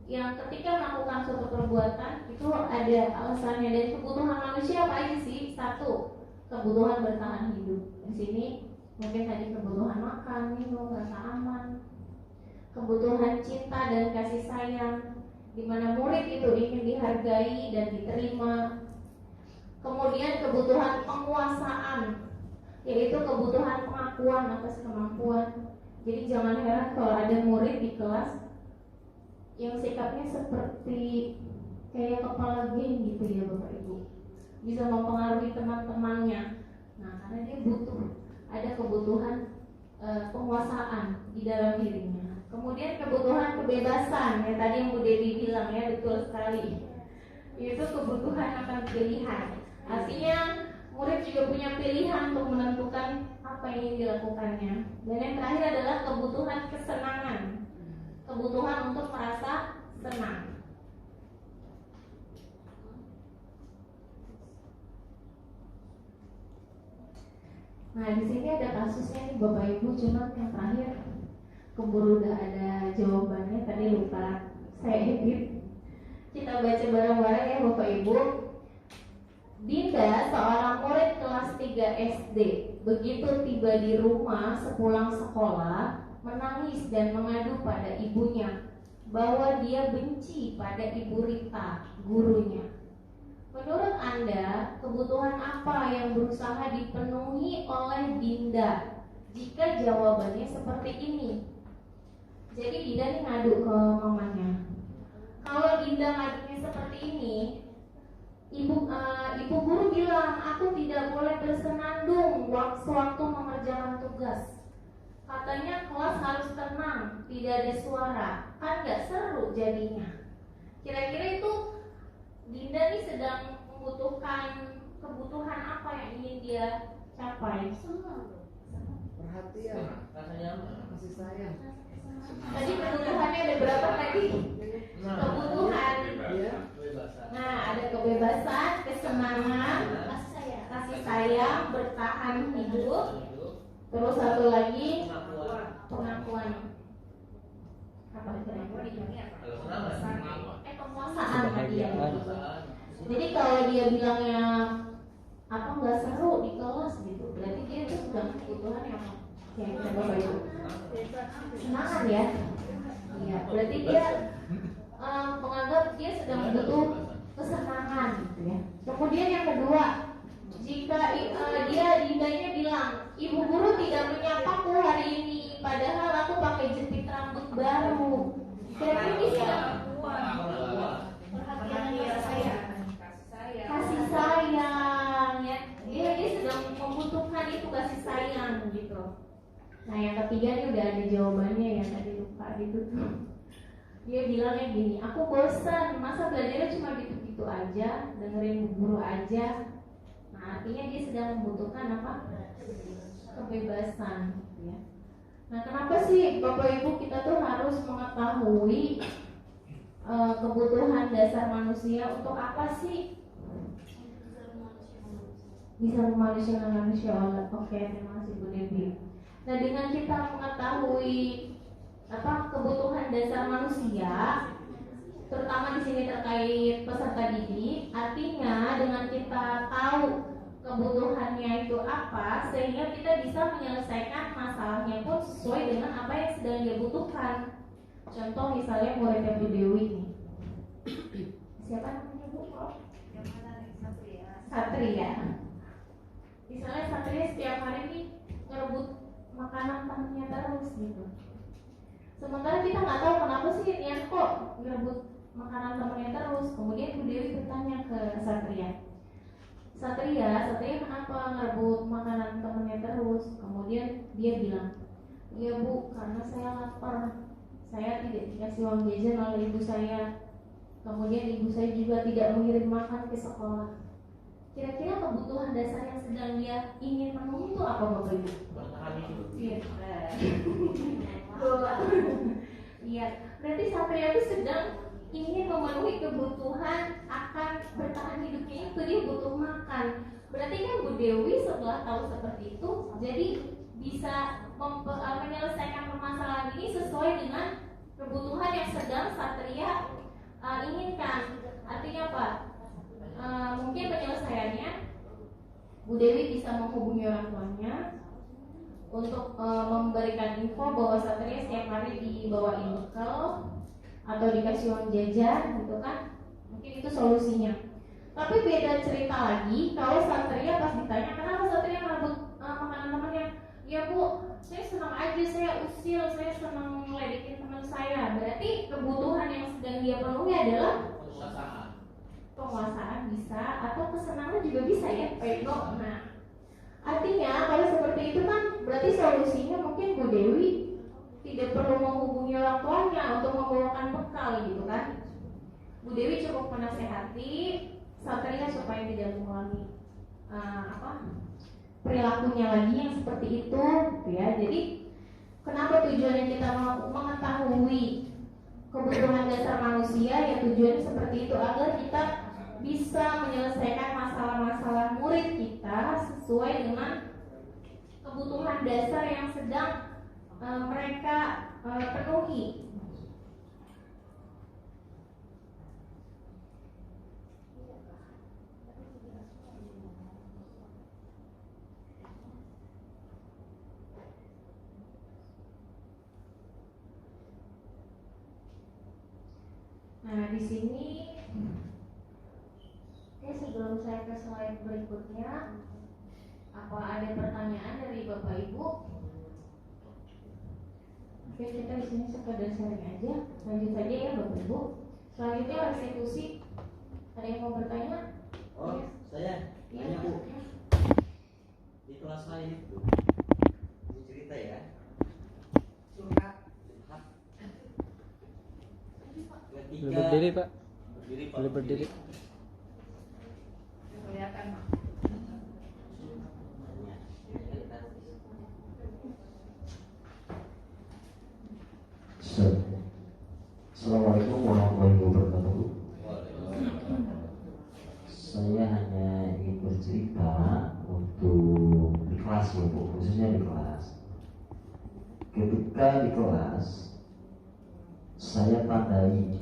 S4: yang ketika melakukan suatu perbuatan itu ada alasannya. Dan kebutuhan manusia apa aja sih? Satu, kebutuhan bertahan hidup. Di sini mungkin tadi kebutuhan makan, minum, rasa aman, kebutuhan cinta dan kasih sayang, di mana murid itu ingin dihargai dan diterima. Kemudian kebutuhan penguasaan, yaitu kebutuhan pengakuan atas kemampuan. Jadi jangan heran kalau ada murid di kelas yang sikapnya seperti kayak kepala geng gitu ya Bapak Ibu, bisa mempengaruhi teman-temannya. Nah karena dia butuh, ada kebutuhan penguasaan di dalam dirinya. Kemudian kebutuhan kebebasan, yang tadi yang Bu Dewi bilang ya, betul sekali. Itu kebutuhan akan pilihan. Artinya murid juga punya pilihan untuk menentukan apa yang ingin dilakukannya. Dan yang terakhir adalah kebutuhan kesenangan, kebutuhan untuk merasa senang. Nah di sini ada kasusnya nih Bapak Ibu, cuman yang terakhir keburu udah ada jawabannya, tadi lupa saya edit. Kita baca bareng-bareng ya Bapak Ibu. Dinda, seorang murid kelas 3 SD, begitu tiba di rumah sepulang sekolah, menangis dan mengadu pada ibunya bahwa dia benci pada Ibu Rita, gurunya. Menurut Anda, kebutuhan apa yang berusaha dipenuhi oleh Dinda jika jawabannya seperti ini? Jadi Dinda nih ngadu ke mamanya. Kalau Dinda ngadunya seperti ini, ibu guru bilang aku tidak boleh bersenandung waktu mengerjakan tugas. Katanya kelas harus tenang, tidak ada suara, kan gak seru jadinya. Kira-kira itu Dinda nih sedang membutuhkan kebutuhan apa yang ingin dia capai?
S5: Perhatian, kasih sayang.
S4: Tadi kebutuhannya ada berapa tadi? Kebutuhan. Nah, ada kebebasan, kesenangan, kasih sayang, bertahan hidup. Terus satu lagi pengakuan. Apa penguasaan tadi ya. Jadi kalau dia bilangnya apa nggak seru di kelas gitu, berarti dia itu sudah kebutuhan yang kita bawa itu senangan ya. Iya, berarti dia menganggap dia sedang butuh kesenangan gitu ya. Kemudian yang kedua, jika Dindanya bilang, ibu guru tidak menyapaku hari ini, padahal aku pakai jepit rambut baru. Kira-kira ini kasih sayang ya. Dia sedang membutuhkan itu kasih sayang. nomor 3 nih udah ada jawabannya ya, tadi lupa ditutup. Dia bilangnya gini, aku bosan, masa belajarnya cuma gitu-gitu aja, dengerin guru aja. Nah, artinya dia sedang membutuhkan apa? Kebebasan, gitu ya. Nah, kenapa sih Bapak Ibu kita tuh harus mengetahui kebutuhan dasar manusia untuk apa sih? Bisa memanusiakan manusia Allah. Oke, terima kasih Bu Devi. Nah, dengan kita mengetahui kebutuhan dasar manusia, terutama di sini terkait peserta didik, artinya dengan kita tahu kebutuhannya itu apa, sehingga kita bisa menyelesaikan masalahnya pun sesuai dengan apa yang sedang dia butuhkan. Contoh misalnya muridnya Bu Dewi nih. Siapa namanya Bu? Satria. Misalnya Satria setiap hari nih ngerebut makanan temennya terus gitu. Sementara kita nggak tahu kenapa sih Nian kok ngerebut makanan temennya terus. Kemudian Bu Dewi bertanya ke Satria, Satria kenapa ngerebut makanan temennya terus? Kemudian dia bilang, iya Bu, karena saya lapar. Saya tidak dikasih uang jajan oleh ibu saya. Kemudian ibu saya juga tidak mengirim makan ke sekolah. Kira-kira kebutuhan dasar yang sedang dia ingin penuhi itu apa Bapak Ibu? Iya. Iya. Berarti Satria itu sedang ingin memenuhi kebutuhan akan bertahan hidupnya itu, dia butuh makan. Berarti kan Bu Dewi setelah tahu seperti itu, jadi bisa menyelesaikan permasalahan ini sesuai dengan kebutuhan yang sedang Satria inginkan. Artinya apa? Mungkin penyelesaiannya Bu Dewi bisa menghubungi orang tuanya untuk memberikan info bahwa Satria setiap hari dibawain bekal atau dikasih uang jajan gitu kan. Mungkin itu solusinya. Tapi beda cerita lagi kalau Satria pas ditanya kenapa Satria merebut makanan temannya. Ya Bu, saya senang aja, saya usil, saya senang ngeledekin teman saya. Berarti kebutuhan yang sedang dia penuhi adalah penguasaan bisa, atau kesenangan juga bisa ya Pak Eko. Nah, artinya kalau seperti itu kan berarti solusinya mungkin Bu Dewi tidak perlu menghubungi orang tuanya untuk membawakan bekal gitu kan. Bu Dewi cukup menasehati Satria supaya tidak mengulangi perilakunya lagi yang seperti itu gitu ya. Jadi kenapa tujuannya kita mengetahui kebutuhan dasar manusia, ya tujuannya seperti itu agar kita bisa menyelesaikan masalah-masalah murid kita sesuai dengan kebutuhan dasar yang sedang mereka penuhi. Nah, di sini sebelum saya ke slide berikutnya, apa ada pertanyaan dari Bapak Ibu? Oke, kita di sini sekedar sharing aja. Lanjut saja ya Bapak Ibu. Selanjutnya restitusi. Ada yang mau bertanya?
S6: Oh, ya. Saya
S4: Iya,
S6: Bu. Di kelas saya itu Bu cerita ya.
S3: Curhat.
S6: Ketika
S7: Boleh berdiri Pak.
S6: Berdiri, Pak.
S7: Boleh berdiri.
S3: Kelihatan Pak.
S6: Assalamualaikum warahmatullahi wabarakatuh. Saya hanya ingin bercerita untuk di kelas ya Bu, khususnya di kelas. Ketika di kelas saya tandai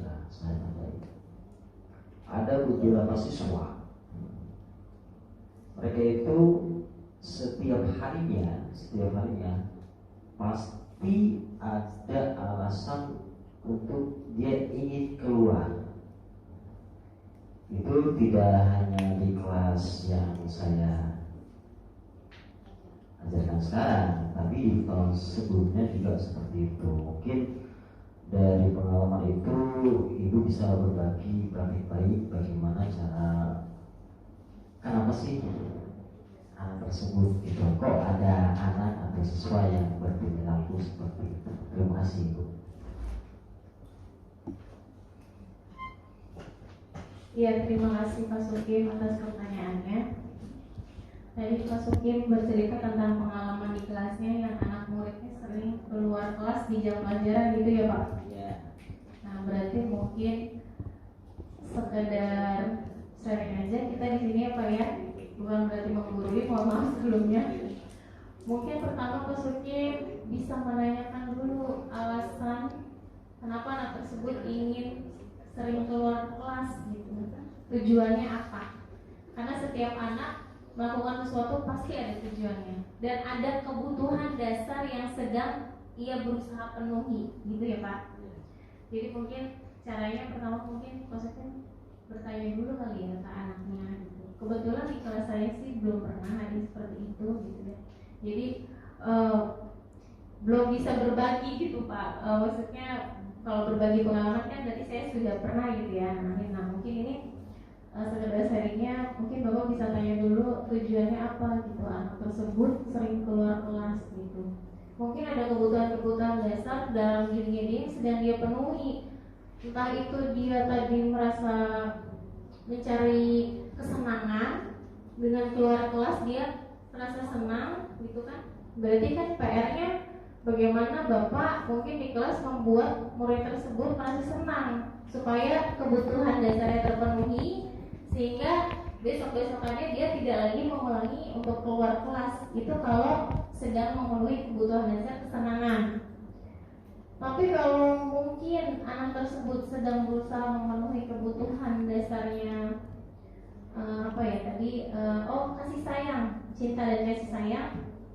S6: ada beberapa siswa. Mereka itu setiap harinya pasti ada alasan untuk dia ingin keluar. Itu tidak hanya di kelas yang saya ajarkan sekarang, tapi di tahun sebelumnya juga seperti itu. Mungkin dari pengalaman itu Ibu bisa berbagi baik-baik bagaimana cara, kenapa sih anak tersebut itu kok ada anak atau siswa yang berperilaku seperti itu. Terima kasih Ibu.
S4: Ya, terima kasih Pak Sukim atas pertanyaannya. Tadi Pak Sukim bercerita tentang pengalaman di kelasnya yang anak muridnya sering keluar kelas di jam pelajaran gitu ya Pak?
S6: Ya.
S4: Nah, berarti mungkin sekedar sharing aja kita di sini ya Pak ya, bukan berarti menggurui, mohon maaf sebelumnya. Mungkin pertama Pak Sukim bisa menanyakan dulu alasan kenapa anak tersebut ingin sering keluar kelas gitu, tujuannya apa? Karena setiap anak melakukan sesuatu pasti ada tujuannya dan ada kebutuhan dasar yang sedang ia berusaha penuhi, gitu ya Pak. Jadi mungkin caranya pertama mungkin maksudnya bertanya dulu kali ya ke anaknya gitu. Kebetulan di kelas saya sih belum pernah ada seperti itu gitu ya. Jadi belum bisa berbagi gitu Pak. Maksudnya kalau berbagi pengalaman kan berarti saya sudah pernah gitu ya. Nah mungkin ini sekedar sharingnya, mungkin Bapak bisa tanya dulu tujuannya apa gitu, anak tersebut sering keluar kelas gitu. Mungkin ada kebutuhan-kebutuhan dasar dalam dirinya dia yang sedang dia penuhi. Entah itu dia tadi merasa mencari kesenangan dengan keluar kelas, dia merasa senang gitu kan. Berarti kan PR-nya bagaimana Bapak mungkin di kelas membuat murid tersebut merasa senang supaya kebutuhan dasarnya terpenuhi, sehingga besok-besokannya dia tidak lagi mengulangi untuk keluar kelas. Itu kalau sedang memenuhi kebutuhan dasar kesenangan. Tapi kalau mungkin anak tersebut sedang berusaha memenuhi kebutuhan dasarnya kasih sayang, cinta dan kasih sayang,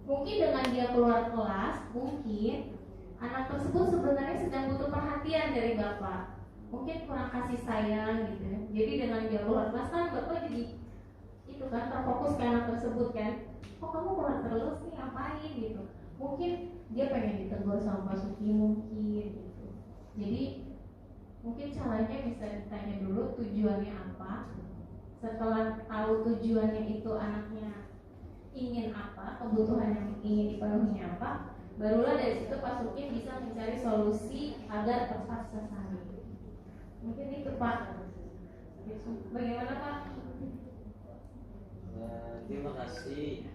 S4: mungkin dengan dia keluar kelas, mungkin anak tersebut sebenarnya sedang butuh perhatian dari Bapak. Mungkin kurang kasih sayang gitu ya. Jadi dengan dia keluar kelas kan Bapak jadi itu kan terfokus ke anak tersebut kan. Kok kamu keluar terus nih, ngapain gitu. Mungkin dia pengen ditegur sama Pak Suki mungkin gitu. Jadi mungkin caranya bisa ditanya dulu tujuannya apa. Setelah tahu tujuannya itu anaknya ingin apa, kebutuhan yang ingin dipenuhinya apa, barulah dari situ Pak Suki bisa mencari solusi agar tepat sasaran. Mungkin itu Pak. Bagaimana Pak?
S6: Terima kasih.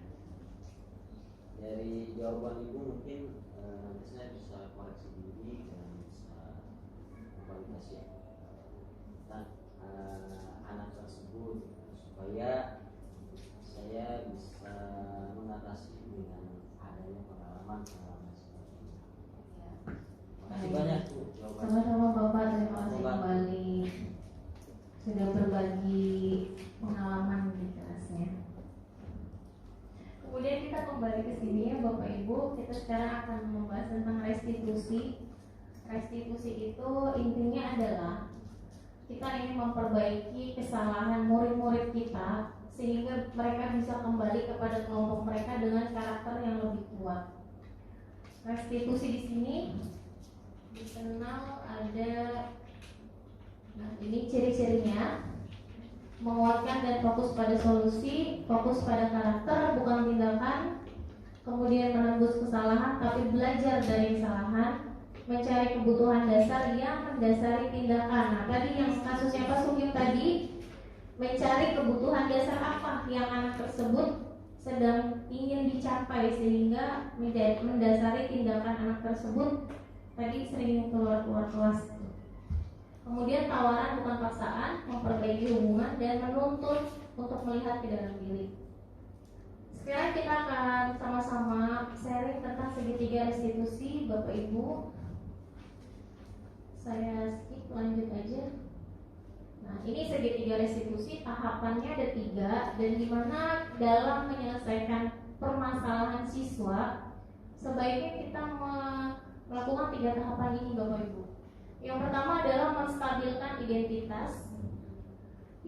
S6: Dari jawaban Ibu mungkin nanti saya bisa koreksi diri dan bisa memvalidasi anak tersebut supaya saya bisa mengatasi dengan adanya pengalaman seperti ini. Terima kasih banyak Bu.
S4: Sama-sama Bapak, terima kasih kembali sudah berbagi pengalaman di kelasnya. Kemudian kita kembali ke sini ya Bapak Ibu, kita sekarang akan membahas tentang restitusi. Restitusi itu intinya adalah kita ingin memperbaiki kesalahan murid-murid kita sehingga mereka bisa kembali kepada kelompok mereka dengan karakter yang lebih kuat. Restitusi di sini dikenal ada, nah ini ciri-cirinya: menguatkan dan fokus pada solusi, fokus pada karakter bukan tindakan, kemudian menembus kesalahan tapi belajar dari kesalahan, mencari kebutuhan dasar yang mendasari tindakan. Nah tadi yang kasusnya Pak Sukim tadi, mencari kebutuhan dasar apa yang anak tersebut sedang ingin dicapai sehingga mendasari tindakan anak tersebut tadi sering keluar kelas. Kemudian tawaran bukan paksaan, memperbaiki hubungan dan menuntut untuk melihat ke dalam diri. Sekarang kita akan sama-sama sharing tentang segitiga restitusi Bapak Ibu. Saya skip, lanjut aja. Nah ini segitiga restitusi, tahapannya ada 3, dan dimana dalam menyelesaikan permasalahan siswa sebaiknya kita melakukan 3 tahapan ini Bapak Ibu. Yang pertama adalah menstabilkan identitas,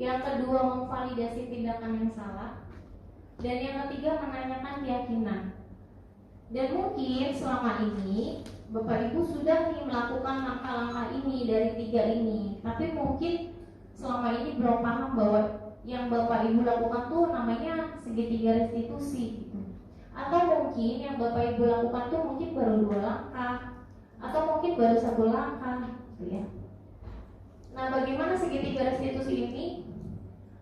S4: yang kedua memvalidasi tindakan yang salah, dan yang ketiga menanyakan keyakinan. Dan mungkin selama ini Bapak Ibu sudah nih melakukan langkah-langkah ini dari 3 ini, tapi mungkin selama ini belum paham bahwa yang Bapak Ibu lakukan tuh namanya segitiga restitusi gitu. Atau mungkin yang Bapak Ibu lakukan tuh mungkin baru 2 langkah atau mungkin baru 1 langkah gitu ya. Nah, bagaimana segitiga restitusi ini?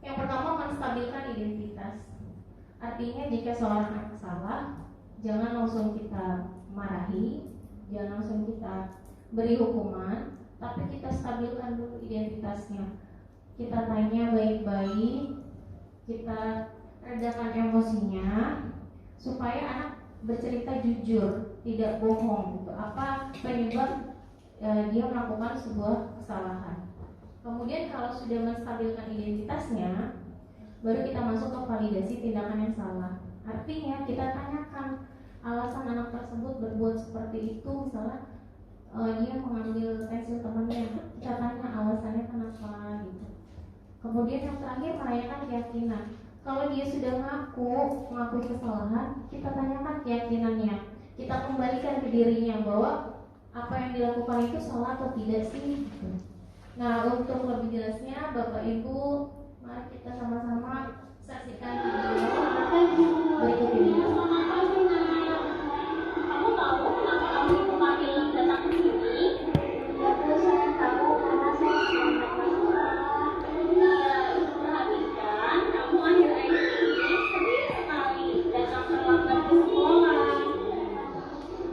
S4: Yang pertama, menstabilkan identitas. Artinya jika seorang anak salah, jangan langsung kita marahi, jangan langsung kita beri hukuman, tapi kita stabilkan dulu identitasnya. Kita tanya baik-baik, kita redakan emosinya, supaya anak bercerita jujur, tidak bohong gitu. Apa penyebab dia melakukan sebuah kesalahan. Kemudian kalau sudah menstabilkan identitasnya, baru kita masuk ke validasi tindakan yang salah. Artinya kita tanyakan alasan anak tersebut berbuat seperti itu. Misalnya dia mengambil pensil temannya, kita tanya alasannya kenapa gitu. Kemudian yang terakhir, menanyakan keyakinan. Kalau dia sudah mengakui kesalahan, kita tanyakan keyakinannya. Kita kembalikan ke dirinya bahwa apa yang dilakukan itu salah atau tidak sih gitu. Nah, untuk lebih jelasnya Bapak Ibu, mari kita sama-sama saksikan video berikut ini.
S7: Kamu tahu kenapa kamu dipanggil datang ke sini? Ya, Bu, saya tahu karena saya sedang bermasalah. Iya, perhatikan, kamu akhir-akhir ini sering sekali datang terlambat ke sekolah.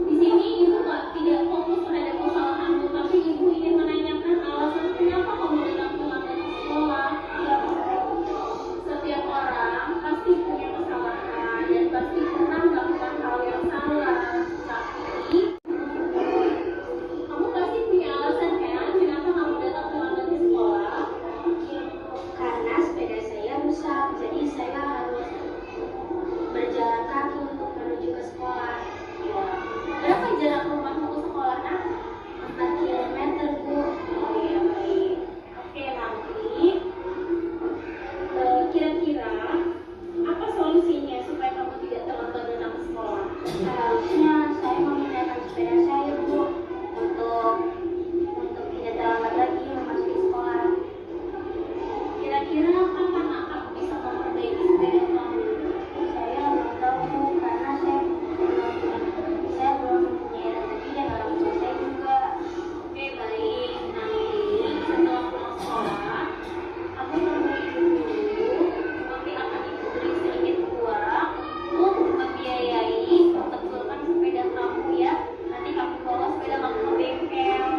S7: Di sini Ibu tidak fokus pada kesalahanmu, tapi Ibu ingin menanyakan alasan kenapa kamu datang terlambat ke sekolah. Ya, setiap orang pasti punya kesalahan dan pasti pernah melakukan hal yang salah. Tapi kamu pasti punya alasan kan kenapa kamu datang terlambat ke sekolah? Ya, karena sepeda saya rusak, jadi saya harus berjalan kaki untuk menuju ke sekolah. Ya, berapa jarak rumahmu ke sekolah, Nak? 4 kilometer, Bu. Oh iya, baik. Oke, nanti kira-kira apa solusinya supaya kamu tidak terlambat datang ke sekolah? Seharusnya saya memindahkan sepeda saya, Bu, untuk tidak terlambat lagi memasuki sekolah. Kira-kira kapan kamu bisa memperbaiki sepeda kamu? Saya belum tahu, Bu, karena saya belum punya rezeki dan orang tua saya juga. Oke, baik. Nanti setelah pulang sekolah, kamu temui ibu dulu. Nanti akan ibu beri sedikit uang untuk membiayai membetulkan sepeda kamu ya. Nanti kamu bawa sepeda kamu ke bengkel,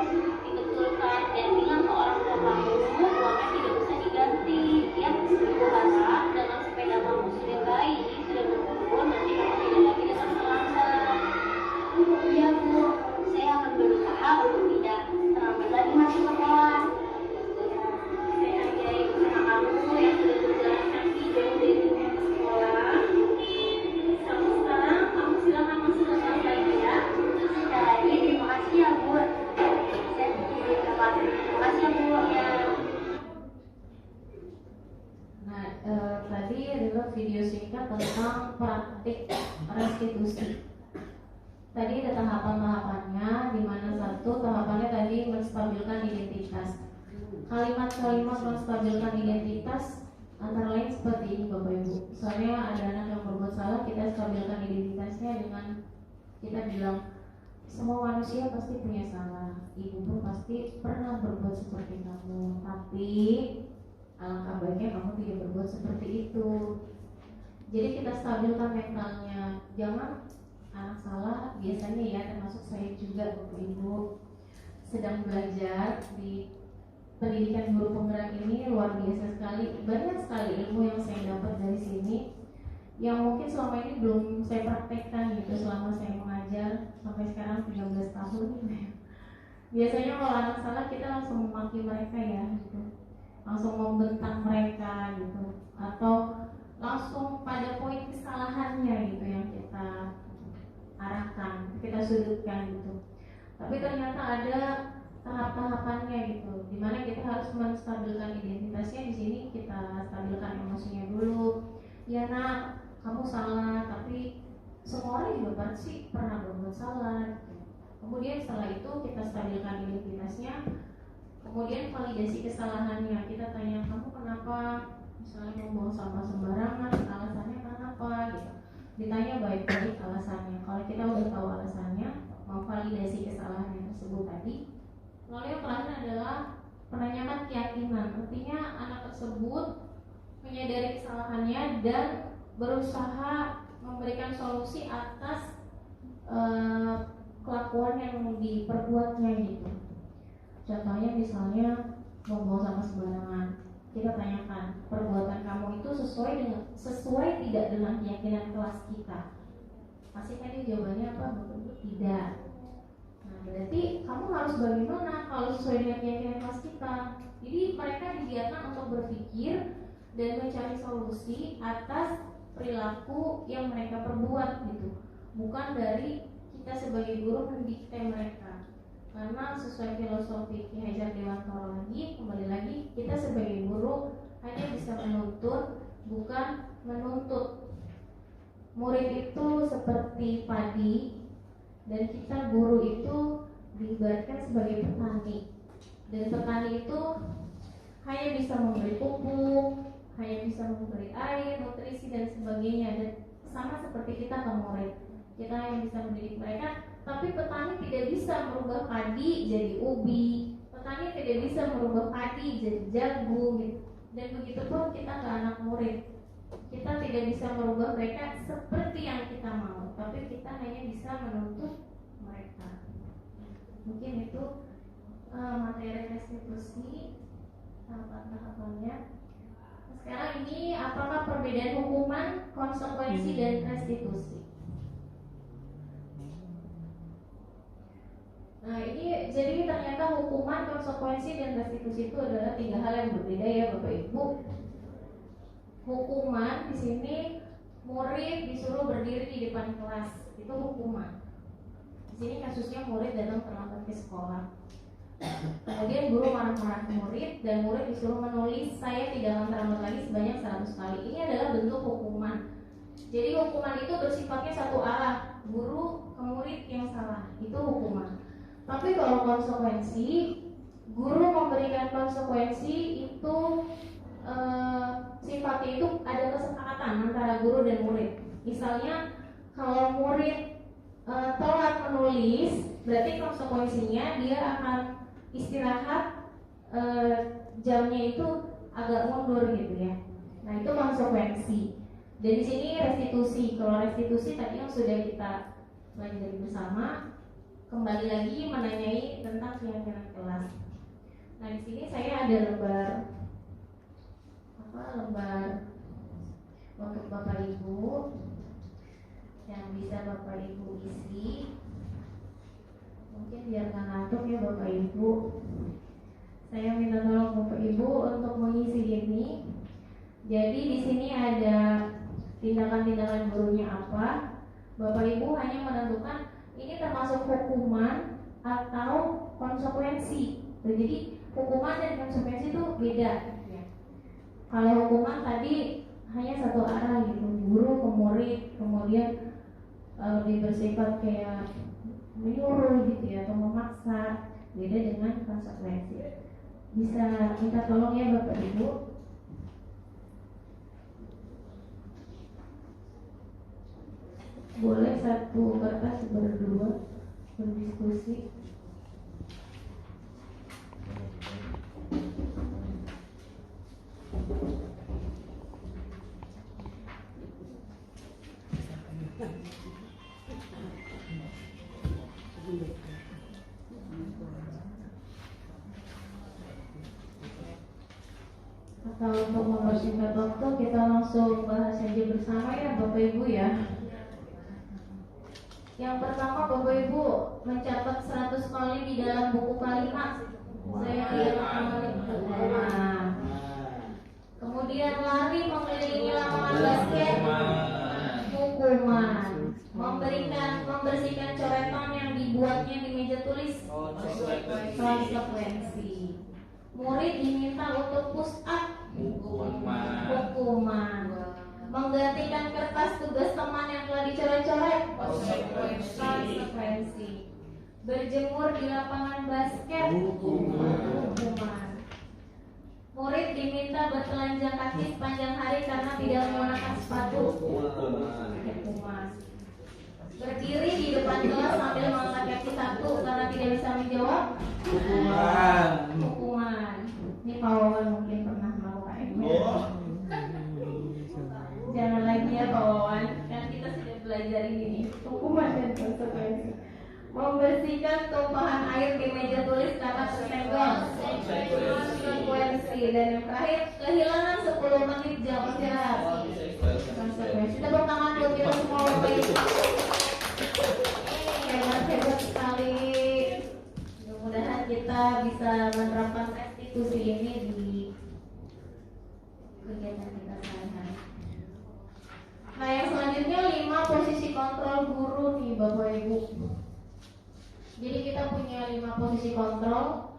S7: dibetulkan dan bilang ke orang tua kamu uangnya tidak usah diganti. Ya, ibu harap dengan sepeda kamu sudah baik, sudah betul, nanti kamu tidak lagi datang terlambat. Iya, Bu, saya akan berusaha untuk tidak terlambat lagi masuk sekolah. Saya hargai usaha kamu yang sudah berjalan kaki jauh dari rumah ke sekolah. Sekarang kamu silakan masuk ke kelas lagi ya. Sekali lagi terima kasih ya, Bu. Saya terima kasih. Terima kasih ya, Bu. Ya.
S4: Nah, tadi adalah video singkat tentang praktik restitusi. Tadi ada tahapan-tahapannya, di mana satu tahapannya tadi menstabilkan identitas. Kalimat-kalimat menstabilkan identitas antara lain seperti ini Bapak Ibu. Misalnya ada anak yang berbuat salah, kita stabilkan identitasnya dengan kita bilang semua manusia pasti punya salah. Ibu pun pasti pernah berbuat seperti kamu, tapi alangkah baiknya kamu tidak berbuat seperti itu. Jadi kita stabilkan mentalnya. Jangan anak salah, biasanya ya termasuk saya juga Bapak Ibu sedang belajar di pendidikan guru penggerak ini, luar biasa sekali, banyak sekali ilmu yang saya dapat dari sini yang mungkin selama ini belum saya praktekkan gitu selama saya mengajar sampai sekarang 13 tahun. Biasanya kalau anak salah kita langsung memaki mereka ya gitu, langsung membentak mereka gitu, atau langsung pada poin kesalahannya gitu yang kita arahkan, kita sudutkan gitu. Tapi ternyata ada tahap-tahapannya gitu, dimana kita harus menstabilkan identitasnya. Di sini kita stabilkan emosinya dulu. Ya Nak, kamu salah, tapi semua orang juga pasti pernah berbuat salah gitu. Kemudian setelah itu kita stabilkan identitasnya. Kemudian validasi kesalahannya, kita tanya kamu kenapa misalnya membuang sampah sembarangan, alasannya kenapa gitu. Ditanya baik-baik alasannya. Kalau kita udah tahu alasannya, memvalidasi kesalahan tersebut tadi. Lalu yang terakhir adalah penanyakan keyakinan. Artinya anak tersebut menyadari kesalahannya dan berusaha memberikan solusi atas kelakuan yang diperbuatnya gitu. Contohnya misalnya membuang sampah sembarangan. Kita tanyakan, perbuatan kamu itu sesuai tidak dengan keyakinan kelas kita? Pasti tadi jawabannya apa? Betul tidak. Nah, berarti kamu harus bagaimana kalau sesuai dengan keyakinan kelas kita? Jadi mereka dibiarkan untuk berpikir dan mencari solusi atas perilaku yang mereka perbuat gitu. Bukan dari kita sebagai guru mendikte mereka. Karena sesuai filosofi Ki Hajar Dewantara lagi, kembali lagi, kita sebagai guru hanya bisa menuntun, bukan menuntut. Murid itu seperti padi, dan kita guru itu diibaratkan sebagai petani. Dan petani itu hanya bisa memberi pupuk, hanya bisa memberi air, nutrisi dan sebagainya. Dan sama seperti kita ke murid, kita hanya bisa mendidik mereka. Tapi petani tidak bisa merubah padi jadi ubi, petani tidak bisa merubah padi jadi jagung gitu. Dan begitu pun kita ke anak murid, kita tidak bisa merubah mereka seperti yang kita mau, tapi kita hanya bisa menuntut mereka. Mungkin itu materi restitusi tahapan-tahapannya. Sekarang ini apakah perbedaan hukuman, konsekuensi dan restitusi? Nah ini jadi ternyata hukuman, konsekuensi, dan restitusi itu adalah 3 hal yang berbeda ya Bapak Ibu. Hukuman di sini murid disuruh berdiri di depan kelas, itu hukuman. Di sini kasusnya murid datang terlambat ke sekolah. Kemudian guru marah-marah ke murid dan murid disuruh menulis saya tidak akan terlambat lagi sebanyak 100 kali. Ini adalah bentuk hukuman. Jadi hukuman itu bersifatnya satu arah, guru ke murid yang salah, itu hukuman. Tapi kalau konsekuensi, guru memberikan konsekuensi itu sifatnya itu ada kesepakatan antara guru dan murid. Misalnya kalau murid telat menulis, berarti konsekuensinya dia akan istirahat, jamnya itu agak mundur gitu ya. Nah itu konsekuensi. Dan di sini restitusi. Kalau restitusi tadi yang sudah kita pelajari bersama. Kembali lagi menanyai tentang keyakinan kelas. Nah di sini saya ada lembar untuk Bapak Ibu yang bisa Bapak Ibu isi. Mungkin biar nggak ngantuk ya Bapak Ibu. Saya minta tolong Bapak Ibu untuk mengisi ini. Jadi di sini ada tindakan-tindakan gurunya apa. Bapak Ibu hanya menentukan ini termasuk hukuman atau konsekuensi. Jadi hukuman dan konsekuensi itu beda. Kalau hukuman tadi hanya satu arah gitu, guru ke murid, kemudian lebih bersifat kayak menyuruh gitu ya atau memaksa. Beda dengan konsekuensi. Bisa minta tolong ya Bapak Ibu. Boleh satu kertas berdua berdiskusi. Atau untuk mempersingkat waktu kita langsung bahas saja bersama ya Bapak Ibu ya. Yang pertama Bapak Ibu mencatat 100 kali di dalam buku kalimat. Saya lihat kalimat. Kemudian lari mengelilingi lapangan basket, hukuman. Membersihkan coretan yang dibuatnya di meja tulis, konsekuensi. Murid diminta untuk push up, hukuman. Menggantikan kertas tugas teman yang telah dicoret-coret, konsekuensi. Berjemur di lapangan basket, hukuman. Murid murid diminta bertelanjang kaki sepanjang hari karena tidak menggunakan sepatu. Hukuman. Berdiri di depan kelas sambil mengangkat kaki satu karena tidak bisa menjawab. Hukuman. Ini Pak Wawan mungkin pernah melakukan ini. Jangan lagi ya Pak Wawan, kan kita sudah belajar ini. Hukuman dan konsekuensi. Membersihkan tumpahan air di meja tulis karena tersenggol. Konsekuensi. Dan yang terakhir, kehilangan 10 menit jam istirahat. Konsekuensi. Kita bertangan buat kita semua Bapak Ibu. Hebat sekali. Mudah-mudahan kita bisa menerapkan restitusi ini di kegiatan kita sehari-hari. Nah, yang selanjutnya 5 posisi kontrol guru nih Bapak Ibu. Jadi kita punya 5 posisi kontrol.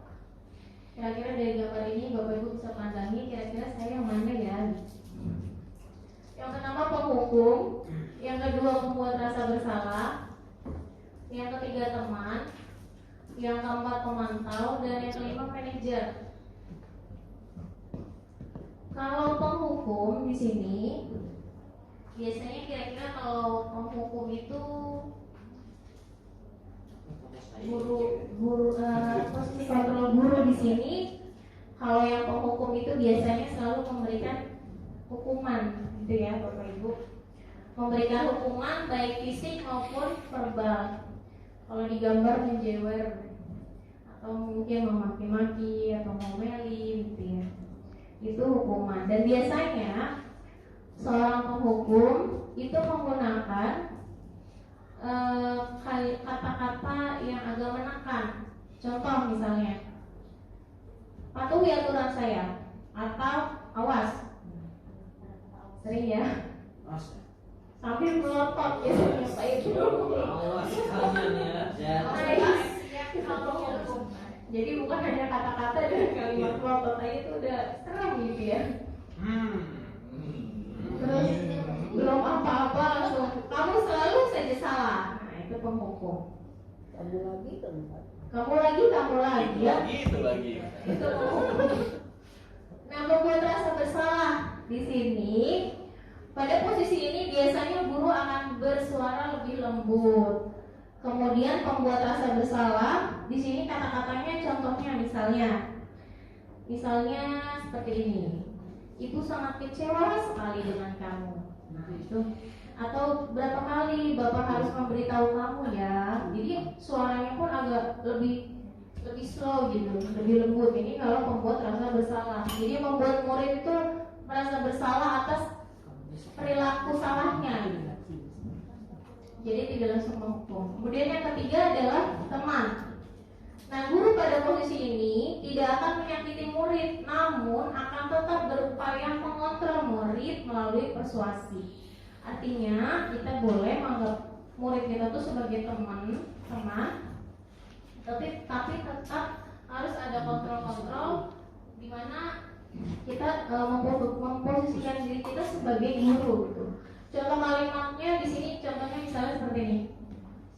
S4: Kira-kira dari gambar ini Bapak Ibu bisa pandangi kira-kira saya yang mana ya? Yang pertama penghukum, yang kedua pembuat rasa bersalah, yang ketiga teman, yang keempat pemantau, dan yang kelima manajer. Kalau penghukum di sini biasanya kira-kira kalau penghukum itu posisi kontrol guru di sini, kalau yang penghukum itu biasanya selalu memberikan hukuman, gitu ya Bapak Ibu. Memberikan hukuman baik fisik maupun verbal. Kalau digambar menjewer atau mungkin memaki-maki atau ngomeli, gitu ya. Itu hukuman. Dan biasanya seorang penghukum itu menggunakan kata-kata yang agak menekan. Contoh misalnya, patuhi aturan saya, atau awas. Sering ya? Sambil melotot biasanya Pak Ibu.
S5: Awas kalian ya.
S4: Jadi bukan hanya kata-kata dan kalimat melotot aja itu udah serem gitu ya. Terus belum apa-apa langsung kamu selalu saja salah. Nah itu penghukum. Kamu lagi ya.
S8: Itu lagi.
S4: Itu penghukum. Nah membuat rasa bersalah di sini, pada posisi ini biasanya guru akan bersuara lebih lembut. Kemudian pembuat rasa bersalah di sini kata-katanya contohnya misalnya seperti ini. Ibu sangat kecewa sekali dengan kamu. Nah itu. Atau berapa kali Bapak harus memberitahu kamu ya. Jadi suaranya pun agak lebih slow gitu, lebih lembut. Ini kalau pembuat rasa bersalah. Jadi membuat murid itu merasa bersalah atas perilaku salahnya gitu. Jadi tidak langsung menghukum. Kemudian yang ketiga adalah teman. Nah, guru pada posisi ini tidak akan menyakiti murid, namun akan tetap berupaya mengontrol murid melalui persuasi. Artinya kita boleh menganggap murid kita itu sebagai teman, tapi tetap harus ada kontrol-kontrol di mana kita memposisikan diri kita sebagai guru gitu. Contoh kalimatnya di sini contohnya misalnya seperti ini.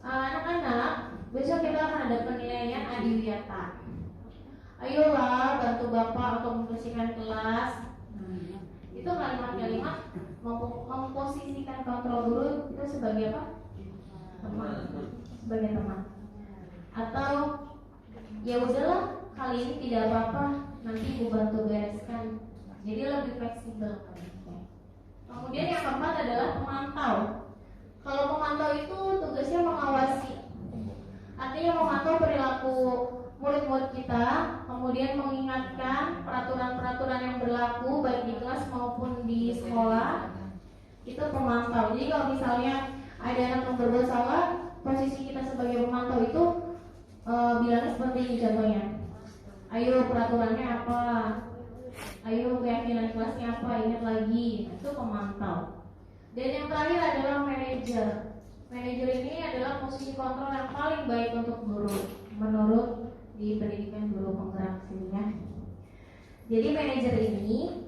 S4: Anak-anak, besok kita akan ada penilaian adiwiyata. Ayolah bantu Bapak untuk membersihkan kelas. Itu kalimat-kalimat memposisikan kontrol guru itu sebagai apa? Teman. Sebagai teman. Atau ya udahlah kali ini tidak apa-apa, nanti Ibu bantu bereskan. Jadi lebih fleksibel. Kemudian yang keempat adalah pemantau. Kalau pemantau itu tugasnya mengawasi. Artinya memantau perilaku murid-murid kita, kemudian mengingatkan peraturan-peraturan yang berlaku baik di kelas maupun di sekolah. Itu pemantau. Jadi kalau misalnya ada anak yang berbuat salah, posisi kita sebagai pemantau itu bilangnya seperti ini contohnya. Ayo peraturannya apa? Ayo keyakinan kelasnya apa? Ingat lagi. Itu pemantau. Dan yang terakhir adalah manajer. Manajer ini adalah posisi kontrol yang paling baik untuk guru menurut di pendidikan guru penggerak ya. Jadi manajer ini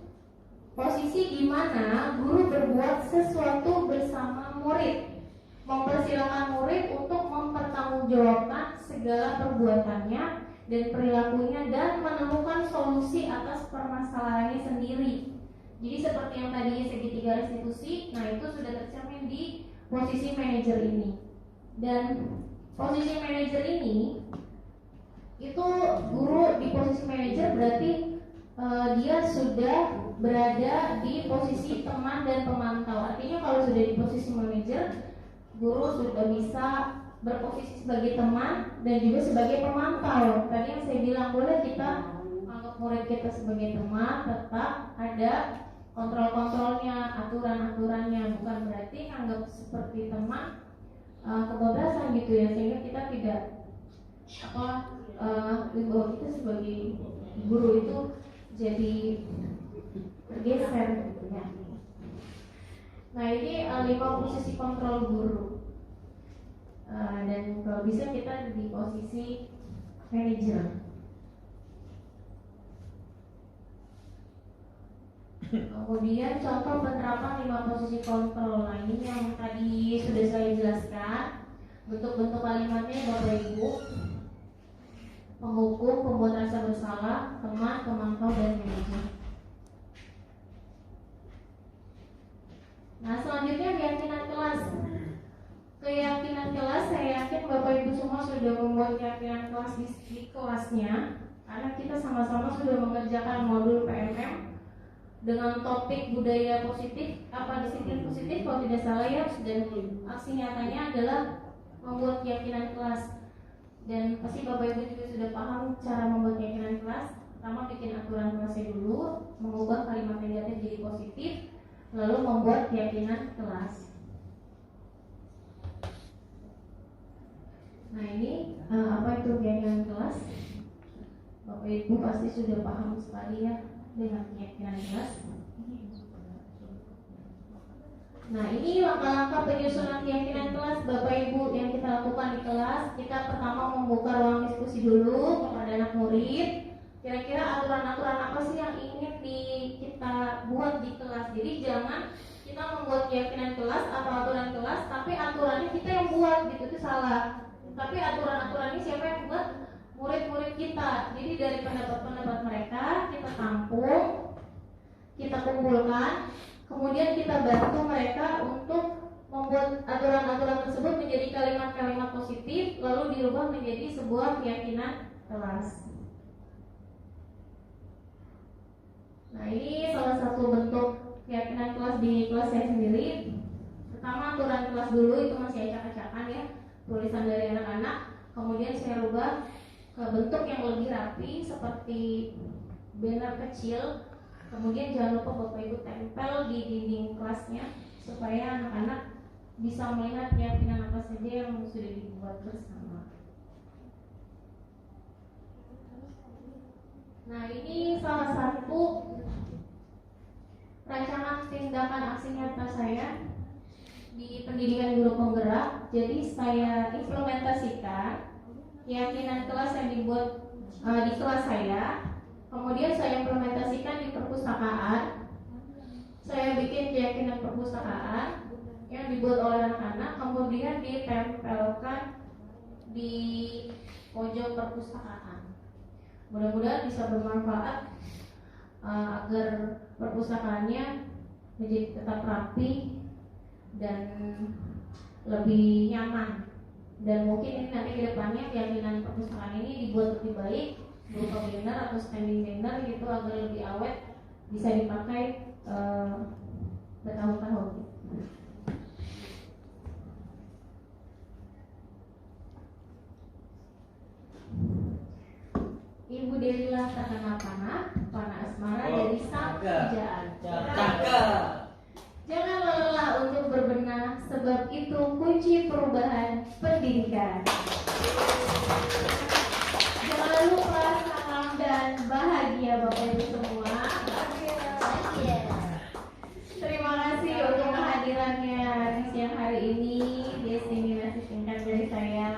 S4: posisi di mana guru berbuat sesuatu bersama murid, mempersilahkan murid untuk mempertanggungjawabkan segala perbuatannya dan perilakunya dan menemukan solusi atas permasalahannya sendiri. Jadi seperti yang tadi segitiga restitusi, nah itu sudah tercermin di posisi manajer ini. Dan posisi manajer ini itu guru di posisi manajer berarti dia sudah berada di posisi teman dan pemantau. Artinya kalau sudah di posisi manajer, guru sudah bisa berposisi sebagai teman dan juga sebagai pemantau. Tadi yang saya bilang, boleh kita anggap murid kita sebagai teman, tetap ada kontrol-kontrolnya, aturan-aturannya, bukan berarti anggap seperti teman kebablasan gitu ya, sehingga kita tidak bahwa kita sebagai guru itu jadi tergeser gitu ya. Nah ini 5 posisi kontrol guru, dan kalau bisa kita di posisi manajer. Kemudian contoh penerapan 5 posisi kontrol. Nah ini yang tadi sudah saya jelaskan. Bentuk-bentuk kalimatnya Bapak Ibu: penghukum, pembuat rasa bersalah, teman, pemantau, dan manajer. Nah selanjutnya keyakinan kelas. Keyakinan kelas, saya yakin Bapak Ibu semua sudah membuat keyakinan kelas di kelasnya, karena kita sama-sama sudah mengerjakan modul PMM dengan topik budaya positif, disiplin positif kalau tidak salah ya, dan aksi nyatanya adalah membuat keyakinan kelas. Dan pasti Bapak Ibu juga sudah paham cara membuat keyakinan kelas. Pertama bikin aturan kelasnya dulu, mengubah kalimat negatif jadi positif, lalu membuat keyakinan kelas. Nah ini apa itu keyakinan kelas? Bapak Ibu pasti sudah paham sekali ya dengan keyakinan kelas. Nah ini langkah-langkah penyusunan keyakinan kelas Bapak Ibu yang kita lakukan di kelas. Kita pertama membuka ruang diskusi dulu kepada anak murid. Kira-kira aturan-aturan apa sih yang ingin kita buat di kelas. Jadi jangan kita membuat keyakinan kelas atau aturan kelas, tapi aturannya kita yang buat, gitu itu salah. Tapi aturan-aturan ini siapa yang buat? Murid-murid kita. Jadi dari pendapat-pendapat mereka kita tampung, kita kumpulkan, kemudian kita bantu mereka untuk membuat aturan-aturan tersebut menjadi kalimat-kalimat positif, lalu dirubah menjadi sebuah keyakinan kelas. Nah ini salah satu bentuk keyakinan kelas di kelas saya sendiri. Pertama aturan kelas dulu, itu masih acak-acakan ya, tulisan dari anak-anak. Kemudian saya rubah ke bentuk yang lebih rapi seperti banner kecil. Kemudian jangan lupa Bapak Ibu tempel di dinding kelasnya supaya anak-anak bisa melihat keyakinan apa saja yang sudah dibuat bersama. Nah ini salah satu rancangan tindakan aksi nyata saya di pendidikan guru penggerak. Jadi saya implementasikan keyakinan kelas yang dibuat di kelas saya. Kemudian saya implementasikan di perpustakaan. Saya bikin keyakinan perpustakaan yang dibuat oleh anak-anak, kemudian ditempelkan di pojok perpustakaan. Mudah-mudahan bisa bermanfaat agar perpustakaannya menjadi tetap rapi dan lebih nyaman. Dan mungkin ini nanti ke depannya keyakinan perpustakaan ini dibuat lebih baik, berupa banner atau standing banner gitu, agar lebih awet, bisa dipakai bertahun-tahun. Ibu Delila Tanah Asmara dari Sang Pujaan. Jangan lelah untuk berbenah, sebab itu kunci perubahan pendidikan. Jangan lupa salam dan bahagia Bapak Ibu semua. Terima kasih untuk kehadirannya di siang hari ini. Diseminasi singkat dari saya.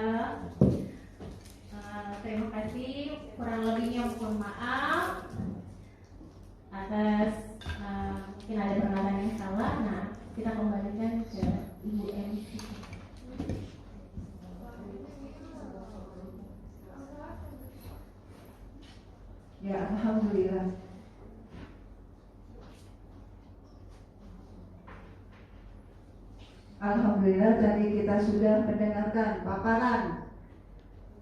S4: Terima kasih. Kurang lebihnya mohon maaf atas mungkin ada perkataan yang salah. Nah, kita kembalikan ke Ibu MC.
S1: Alhamdulillah. Alhamdulillah tadi kita sudah mendengarkan paparan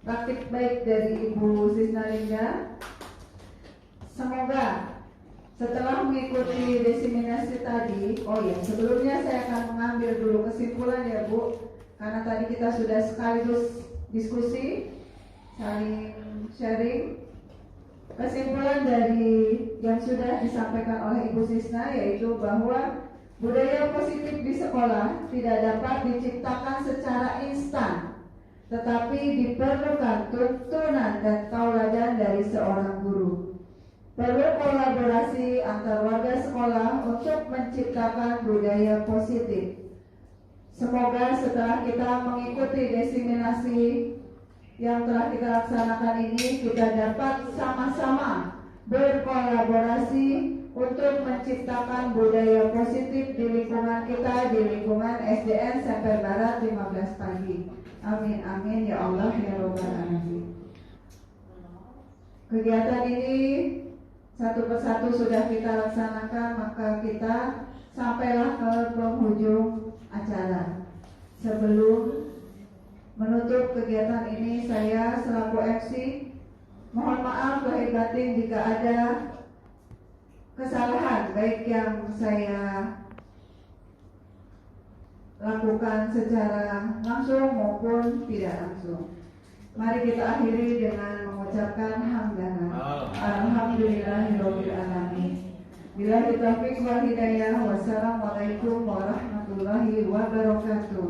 S1: praktik baik dari Ibu Sisna Linda. Semoga setelah mengikuti diseminasi tadi, sebelumnya saya akan mengambil dulu kesimpulan ya Bu, karena tadi kita sudah sekaligus diskusi, saling sharing. Kesimpulan dari yang sudah disampaikan oleh Ibu Sisna yaitu bahwa budaya positif di sekolah tidak dapat diciptakan secara instan, tetapi diperlukan tuntunan dan tauladan dari seorang guru. Perlu kolaborasi antar warga sekolah untuk menciptakan budaya positif. Semoga setelah kita mengikuti diseminasi yang telah kita laksanakan ini, kita dapat sama-sama berkolaborasi untuk menciptakan budaya positif di lingkungan kita, di lingkungan SDN Semper Barat 15 pagi. Amin, amin ya Allah ya Rabbal Alamin. Kegiatan ini satu persatu sudah kita laksanakan, maka kita sampailah ke penghujung acara. Sebelum menutup kegiatan ini, saya selaku MC mohon maaf lahir batin jika ada kesalahan baik yang saya lakukan secara langsung maupun tidak langsung. Mari kita akhiri dengan mengucapkan hamdalah. Alhamdulillahirabbil alamin. Billahi taufiq wal hidayah. Wassalamualaikum warahmatullahi wabarakatuh.